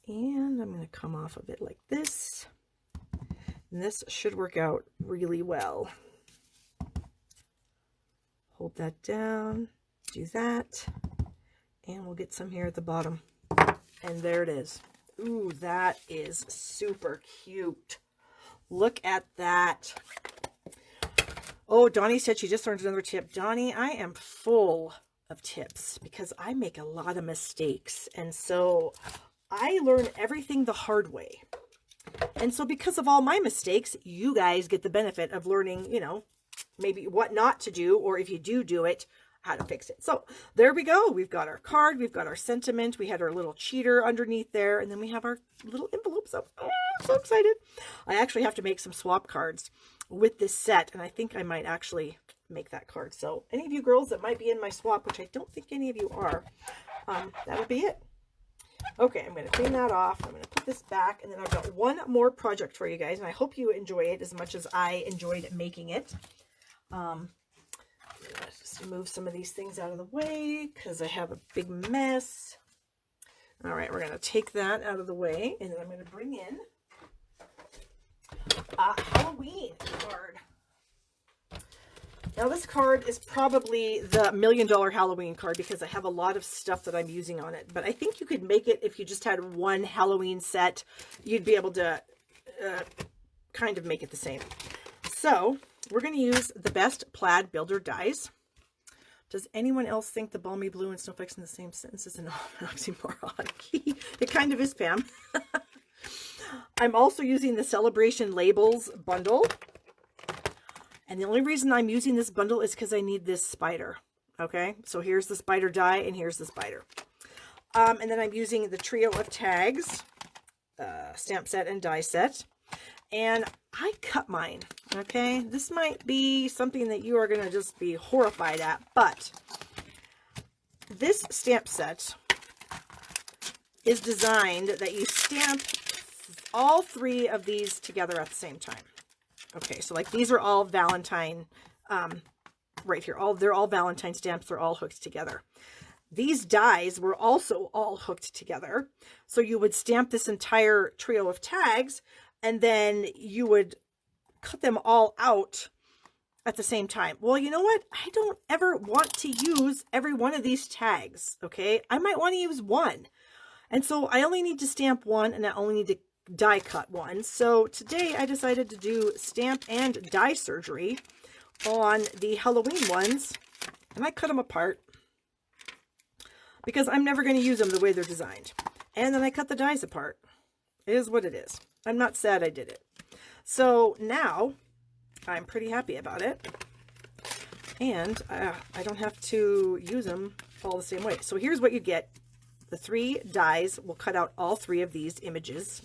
and I'm going to come off of it like this, and this should work out really well. Hold that down, do that, and we'll get some here at the bottom. And there it is. Ooh, that is super cute. Look at that. Oh, Donnie said she just learned another tip. Donnie, I am full of tips because I make a lot of mistakes. And so I learn everything the hard way. And so because of all my mistakes, you guys get the benefit of learning, you know, maybe what not to do, or if you do it, how to fix it. So there we go. We've got our card, we've got our sentiment, we had our little cheater underneath there, and then we have our little envelopes up. Oh, I'm so excited. I actually have to make some swap cards with this set, and I think I might actually make that card. So any of you girls that might be in my swap, which I don't think any of you are, that'll be it. Okay, I'm going to clean that off. I'm going to put this back, and then I've got one more project for you guys, and I hope you enjoy it as much as I enjoyed making it. Let's just move some of these things out of the way because I have a big mess. All right, we're going to take that out of the way, and then I'm going to bring in a Halloween card. Now this card is probably the $1 million Halloween card because I have a lot of stuff that I'm using on it, but I think you could make it if you just had one Halloween set. You'd be able to kind of make it the same. So we're going to use the best Plaid builder dies. Does anyone else think the balmy blue and snowflakes in the same sentence is an oxymoron? It kind of is, Pam. I'm also using the Celebration Labels bundle. And the only reason I'm using this bundle is because I need this spider. Okay, so here's the spider die and here's the spider. And then I'm using the trio of tags, stamp set and die set. And I cut mine, okay? This might be something that you are going to just be horrified at, but this stamp set is designed that you stamp all 3 of these together at the same time. Okay, so like these are all Valentine, right here. They're all Valentine stamps. They're all hooked together. These dies were also all hooked together. So you would stamp this entire trio of tags, and then you would cut them all out at the same time. Well, you know what? I don't ever want to use every one of these tags, okay? I might want to use one. And so I only need to stamp one, and I only need to die cut one. So today I decided to do stamp and die surgery on the Halloween ones, and I cut them apart because I'm never going to use them the way they're designed. And then I cut the dies apart. It is what it is. I'm not sad I did it. So now I'm pretty happy about it. And I don't have to use them all the same way. So here's what you get. The 3 dies will cut out all 3 of these images,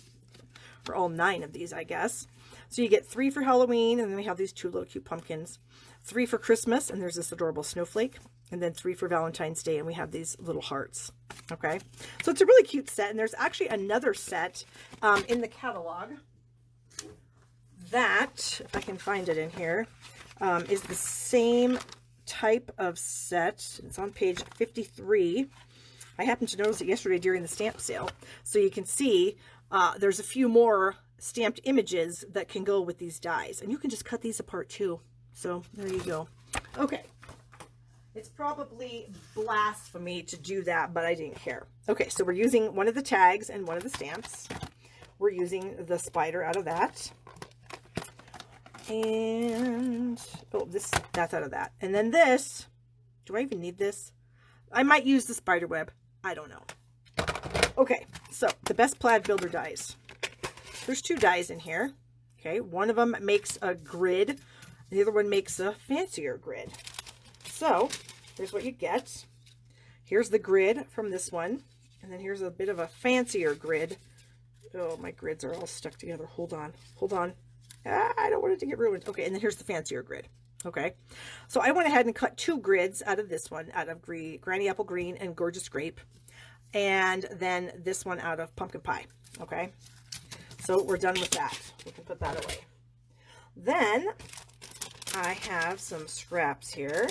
or all 9 of these, I guess. So you get 3 for Halloween, and then we have these 2 little cute pumpkins. 3 for Christmas, and there's this adorable snowflake. And then 3 for Valentine's Day, and we have these little hearts. Okay, so it's a really cute set, and there's actually another set in the catalog that, if I can find it in here, is the same type of set. It's on page 53. I happened to notice it yesterday during the stamp sale. So you can see there's a few more stamped images that can go with these dies, and you can just cut these apart too. So there you go. Okay. It's probably blasphemy to do that, but I didn't care. Okay, so we're using one of the tags and one of the stamps. We're using the spider out of that. And, oh, that's out of that. And then this, do I even need this? I might use the spider web. I don't know. Okay, so the best plaid builder dies. There's 2 dies in here. Okay, one of them makes a grid. The other one makes a fancier grid. So here's what you get. Here's the grid from this one. And then here's a bit of a fancier grid. Oh, my grids are all stuck together. Hold on. Hold on. I don't want it to get ruined. Okay, and then here's the fancier grid. Okay. So I went ahead and cut 2 grids out of this one, out of Granny Apple Green and Gorgeous Grape. And then this one out of Pumpkin Pie. Okay. So we're done with that. We can put that away. Then I have some scraps here.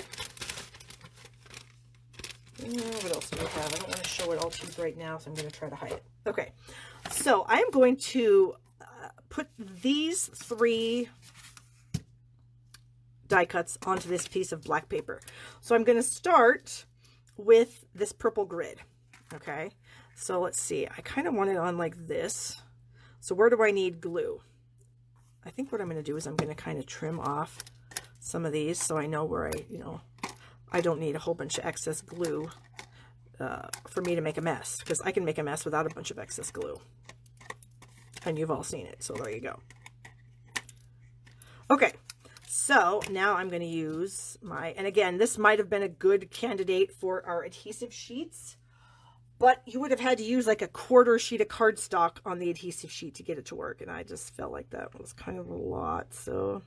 What else do we have? I don't want to show it all to you right now, so I'm going to try to hide it. Okay, so I'm going to put these 3 die cuts onto this piece of black paper. So I'm going to start with this purple grid. Okay, so let's see. I kind of want it on like this. So where do I need glue? I think what I'm going to do is I'm going to kind of trim off some of these so I know where I don't need a whole bunch of excess glue for me to make a mess, because I can make a mess without a bunch of excess glue. And you've all seen it, so there you go. Okay, so now I'm going to use and again, this might have been a good candidate for our adhesive sheets, but you would have had to use like a 1/4 sheet of cardstock on the adhesive sheet to get it to work, and I just felt like that was kind of a lot, so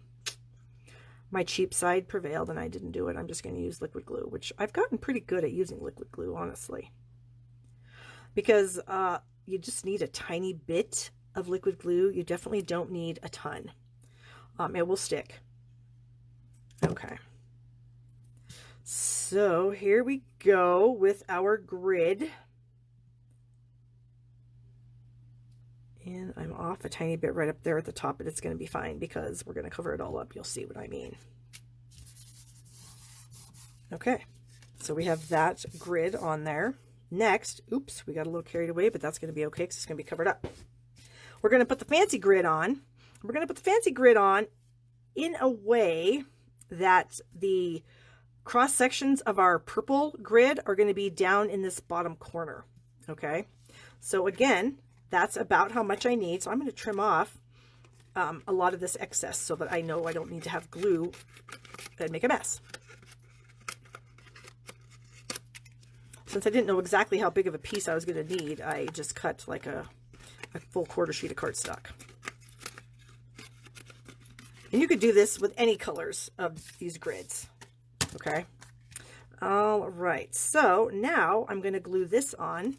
my cheap side prevailed and I didn't do it. I'm just going to use liquid glue, which I've gotten pretty good at using liquid glue, honestly, because you just need a tiny bit of liquid glue. You definitely don't need a ton. It will stick. Okay. So here we go with our grid. And I'm off a tiny bit right up there at the top, but it's going to be fine because we're going to cover it all up. You'll see what I mean. Okay, so we have that grid on there. Next, oops, we got a little carried away, but that's going to be okay because it's going to be covered up. We're going to put the fancy grid on. We're going to put the fancy grid on in a way that the cross sections of our purple grid are going to be down in this bottom corner. Okay, so again, that's about how much I need. So I'm going to trim off a lot of this excess so that I know I don't need to have glue and make a mess. since I didn't know exactly how big of a piece I was going to need, I just cut like a full quarter sheet of cardstock. And you could do this with any colors of these grids. Okay. All right. So now I'm going to glue this on.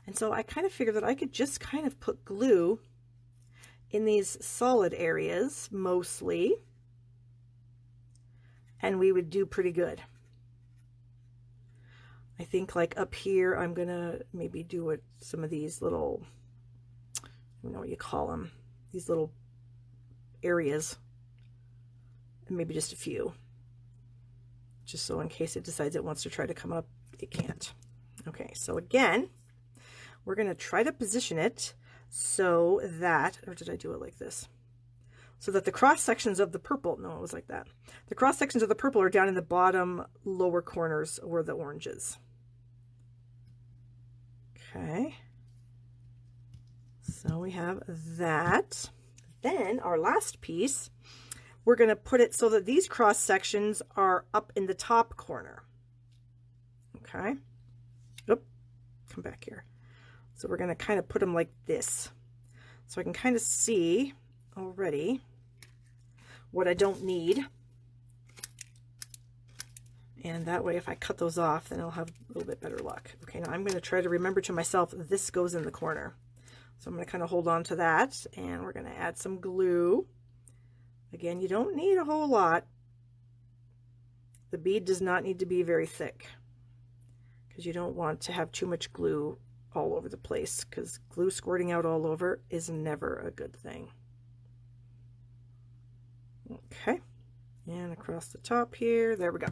And so I kind of figured that I could just kind of put glue in these solid areas mostly, and we would do pretty good. I think like up here, I'm going to maybe do it, some of these little, I don't know what you call them, these little areas, and maybe just a few, just so in case it decides it wants to try to come up, it can't. Okay, so again, we're going to try to position it so that, or did I do it like this? So that the cross sections of the purple, no, it was like that. The cross sections of the purple are down in the bottom lower corners where the orange is. Okay. So we have that. Then our last piece, we're going to put it so that these cross sections are up in the top corner. Okay. Oop, come back here. So we're going to kind of put them like this. So I can kind of see already what I don't need. And that way, if I cut those off, then I'll have a little bit better luck. Okay, now I'm going to try to remember to myself, this goes in the corner. So I'm going to kind of hold on to that, and we're going to add some glue. Again, you don't need a whole lot. The bead does not need to be very thick, because you don't want to have too much glue all over the place, because glue squirting out all over is never a good thing. Okay, and across the top here, there we go.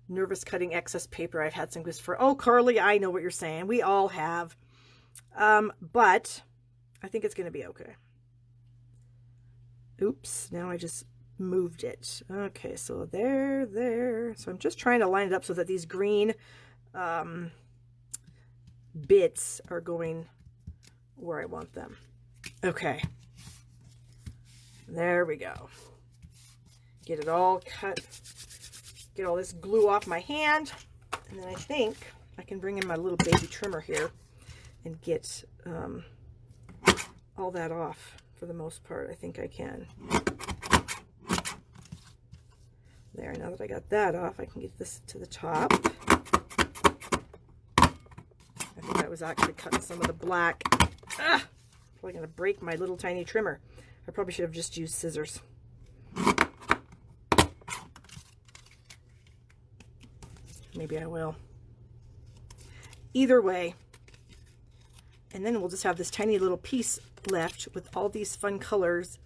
Nervous cutting excess paper. I've had some good for, oh, Carly, I know what you're saying. We all have. But I think it's going to be okay. Oops, now I just moved it. Okay, so there. So I'm just trying to line it up so that these green bits are going where I want them. Okay. There we go. Get it all cut. Get all this glue off my hand. And then I think I can bring in my little baby trimmer here and get all that off for the most part. I think I can. There, now that I got that off, I can get this to the top. I think I was actually cutting some of the black. Ah, probably going to break my little tiny trimmer. I probably should have just used scissors. Maybe I will. Either way. And then we'll just have this tiny little piece left with all these fun colors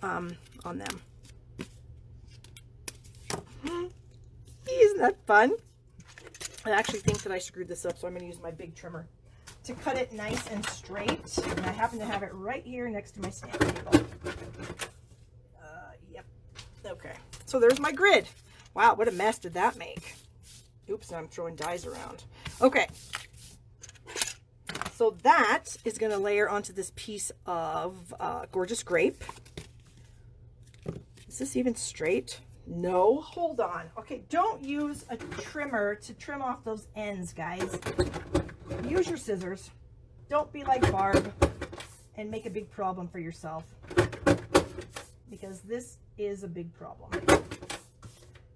on them. Isn't that fun? I actually think that I screwed this up, so I'm going to use my big trimmer to cut it nice and straight. And I happen to have it right here next to my stamp table. Yep. Okay. So there's my grid. Wow, what a mess did that make? Oops, I'm throwing dies around. Okay. So that is going to layer onto this piece of gorgeous grape. Is this even straight? No, hold on. Okay, don't use a trimmer to trim off those ends, guys. Use your scissors. Don't be like Barb and make a big problem for yourself, because this is a big problem.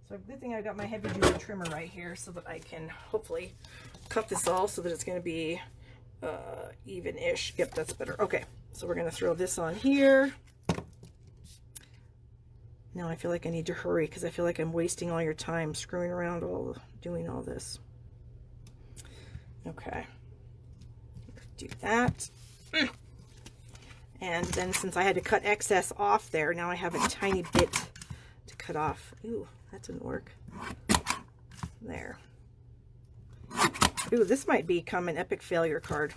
So good thing I got my heavy duty trimmer right here so that I can hopefully cut this all so that it's going to be even-ish. Yep, that's better. Okay, so we're going to throw this on here. Now I feel like I need to hurry because I feel like I'm wasting all your time screwing around doing all this. Okay, do that. And then since I had to cut excess off there, now I have a tiny bit to cut off. Ooh, that didn't work. There. Ooh, this might become an epic failure card.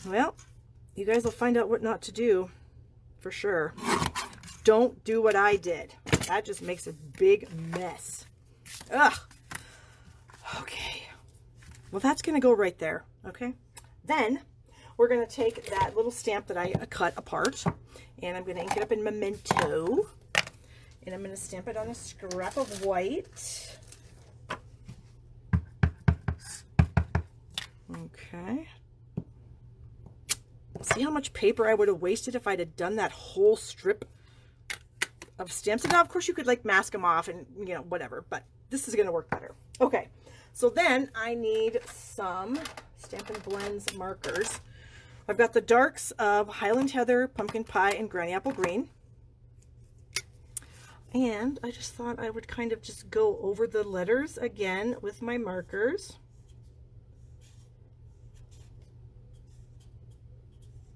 Well, you guys will find out what not to do for sure. Don't do what I did. That just makes a big mess. Ugh. Okay. Well, that's going to go right there. Okay. Then we're going to take that little stamp that I cut apart, and I'm going to ink it up in Memento, and I'm going to stamp it on a scrap of white. Okay. See how much paper I would have wasted if I'd have done that whole strip of stamps. And now, of course, you could like mask them off and, you know, whatever, but this is going to work better. Okay. So then I need some Stampin' Blends markers. I've got the darks of Highland Heather, Pumpkin Pie, and Granny Apple Green. And I just thought I would kind of just go over the letters again with my markers.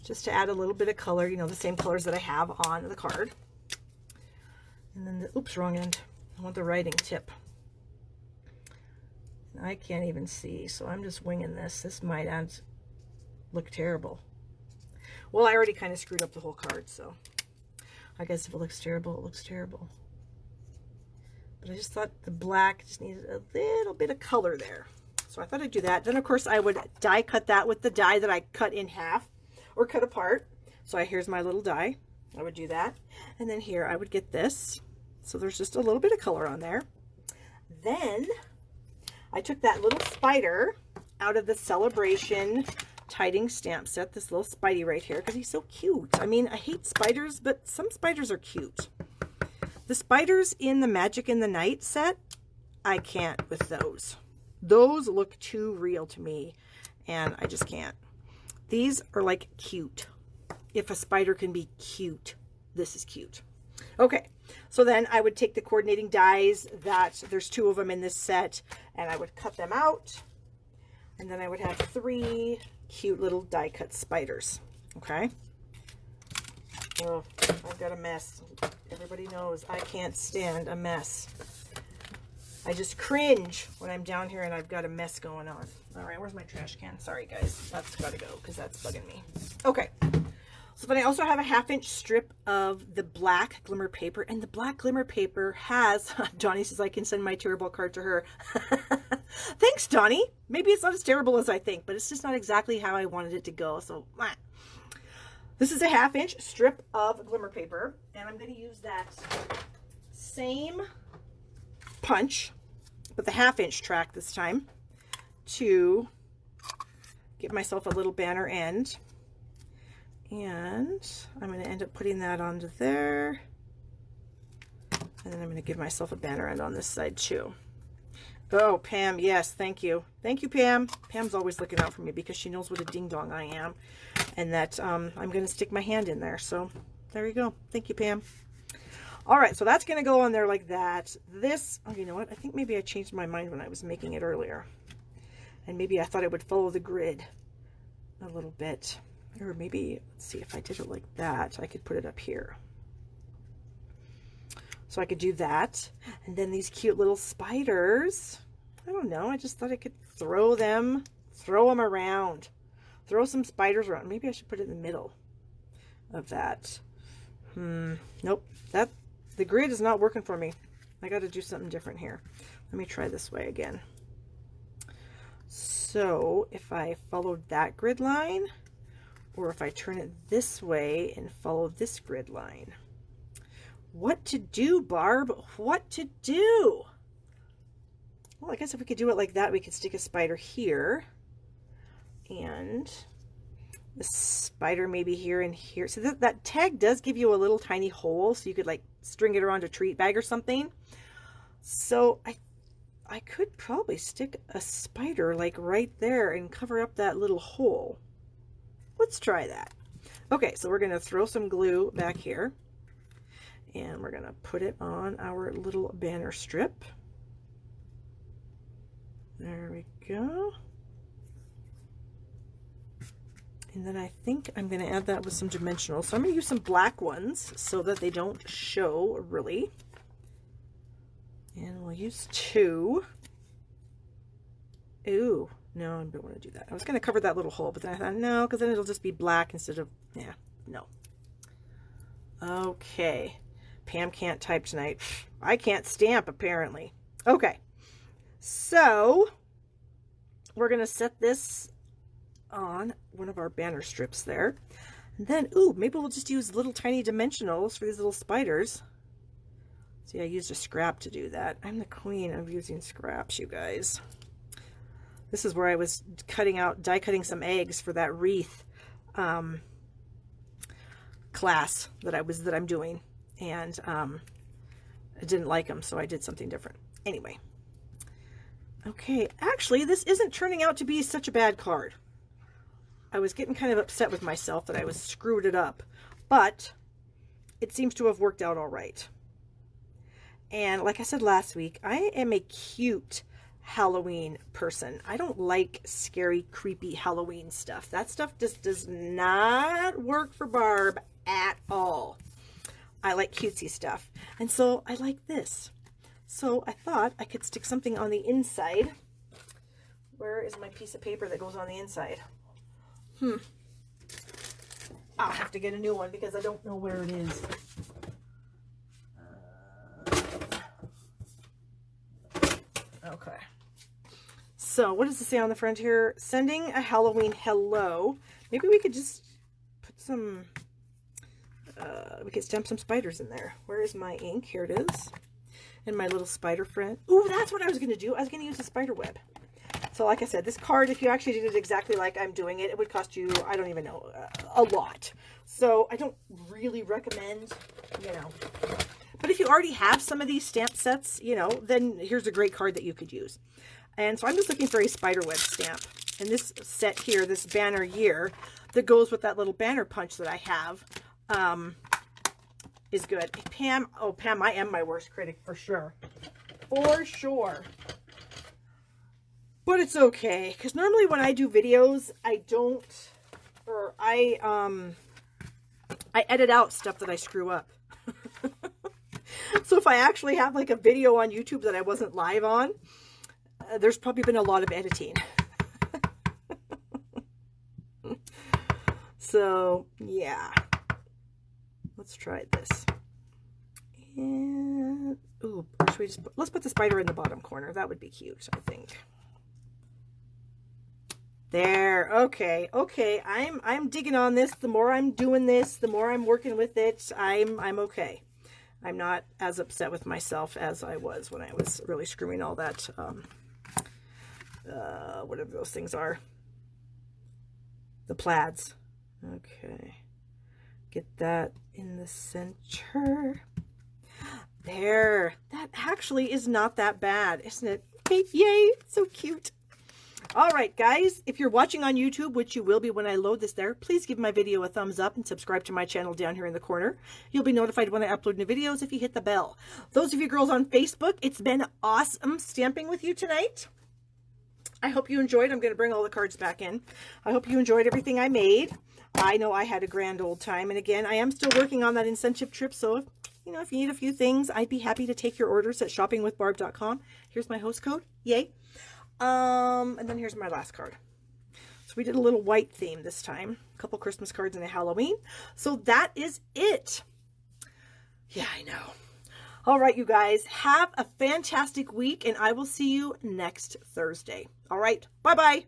Just to add a little bit of color, you know, the same colors that I have on the card. And then the, oops, wrong end. I want the writing tip. I can't even see, so I'm just winging this. This might look terrible. Well, I already kind of screwed up the whole card, so I guess if it looks terrible, it looks terrible. But I just thought the black just needed a little bit of color there. So I thought I'd do that. Then, of course, I would die cut that with the die that I cut in half or cut apart. So here's my little die. I would do that. And then here I would get this. So there's just a little bit of color on there. Then I took that little spider out of the Celebration Tiding stamp set, this little Spidey right here, because he's so cute. I mean, I hate spiders, but some spiders are cute. The spiders in the Magic in the Night set, I can't with those. Those look too real to me, and I just can't. These are like cute. If a spider can be cute, this is cute. Okay, so then I would take the coordinating dies that there's 2 of them in this set, and I would cut them out. And then I would have 3 cute little die cut spiders. Okay. Oh, I've got a mess. Everybody knows I can't stand a mess. I just cringe when I'm down here and I've got a mess going on. All right, where's my trash can? Sorry, guys. That's got to go because that's bugging me. Okay. So then I also have a 1/2 inch strip of the black glimmer paper. And the black glimmer paper has, Donnie says I can send my terrible card to her. Thanks, Donnie. Maybe it's not as terrible as I think, but it's just not exactly how I wanted it to go. So this is a 1/2 inch strip of glimmer paper. And I'm going to use that same punch, but the 1/2 inch track this time, to give myself a little banner end. And I'm going to end up putting that onto there. And then I'm going to give myself a banner end on this side too. Oh, Pam, yes, thank you. Thank you, Pam. Pam's always looking out for me because she knows what a ding-dong I am. And that I'm going to stick my hand in there. So there you go. Thank you, Pam. All right, so that's going to go on there like that. This, oh, you know what? I think maybe I changed my mind when I was making it earlier. And maybe I thought I would follow the grid a little bit. Or maybe, let's see, if I did it like that, I could put it up here. So I could do that. And then these cute little spiders, I don't know, I just thought I could throw them around. Throw some spiders around. Maybe I should put it in the middle of that. Nope, the grid is not working for me. I got to do something different here. Let me try this way again. So if I followed that grid line, or if I turn it this way and follow this grid line. What to do, Barb? What to do? Well, I guess if we could do it like that, we could stick a spider here. And the spider maybe here and here. So that tag does give you a little tiny hole, so you could like string it around a treat bag or something. So I could probably stick a spider like right there and cover up that little hole. Let's try that. Okay, so we're going to throw some glue back here. And we're going to put it on our little banner strip. There we go. And then I think I'm going to add that with some dimensionals. So I'm going to use some black ones so that they don't show really. And we'll use 2. Ooh. No, I don't want to do that. I was going to cover that little hole, but then I thought, no, because then it'll just be black instead of, yeah, no. Okay. Pam can't type tonight. I can't stamp, apparently. Okay. So, we're going to set this on one of our banner strips there. And then, ooh, maybe we'll just use little tiny dimensionals for these little spiders. See, I used a scrap to do that. I'm the queen of using scraps, you guys. This is where I was die cutting some eggs for that wreath class that I'm doing, and I didn't like them, so I did something different. Anyway, okay, actually this isn't turning out to be such a bad card. I was getting kind of upset with myself that I was screwed it up, but it seems to have worked out all right. And like I said last week, I am a cute Halloween person. I don't like scary, creepy Halloween stuff. That stuff just does not work for Barb at all. I like cutesy stuff. And so I like this. So I thought I could stick something on the inside. Where is my piece of paper that goes on the inside? I'll have to get a new one because I don't know where it is. Okay. So what does it say on the front here? Sending a Halloween hello. Maybe we could just put some, we could stamp some spiders in there. Where is my ink? Here it is. And my little spider friend. Ooh, that's what I was going to do. I was going to use a spider web. So like I said, this card, if you actually did it exactly like I'm doing it, it would cost you, I don't even know, a lot. So I don't really recommend, you know. But if you already have some of these stamp sets, you know, then here's a great card that you could use. And so I'm just looking for a Spiderweb stamp. And this set here, this banner year, that goes with that little banner punch that I have, is good. Pam, oh Pam, I am my worst critic for sure. For sure. But it's okay, because normally when I do videos, I don't, or I edit out stuff that I screw up. So if I actually have like a video on YouTube that I wasn't live on, there's probably been a lot of editing. So yeah, let's try this. And ooh, should we just let's put the spider in the bottom corner. That would be cute, I think. There. Okay. Okay. I'm digging on this. The more I'm doing this, the more I'm working with it, I'm okay. I'm not as upset with myself as I was when I was really screwing all that, whatever those things are. The plaids. Okay. Get that in the center. There. That actually is not that bad, isn't it? Okay, yay. So cute. All right, guys, if you're watching on YouTube, which you will be when I load this there, please give my video a thumbs up and subscribe to my channel down here in the corner. You'll be notified when I upload new videos if you hit the bell. Those of you girls on Facebook, it's been awesome stamping with you tonight. I hope you enjoyed. I'm going to bring all the cards back in. I hope you enjoyed everything I made. I know I had a grand old time. And again, I am still working on that incentive trip. So, you know, if you need a few things, I'd be happy to take your orders at shoppingwithbarb.com. Here's my host code. Yay. And then here's my last card. So we did a little white theme this time. A couple Christmas cards and a Halloween. So that is it. Yeah, I know. All right, you guys. Have a fantastic week, and I will see you next Thursday. All right. Bye-bye.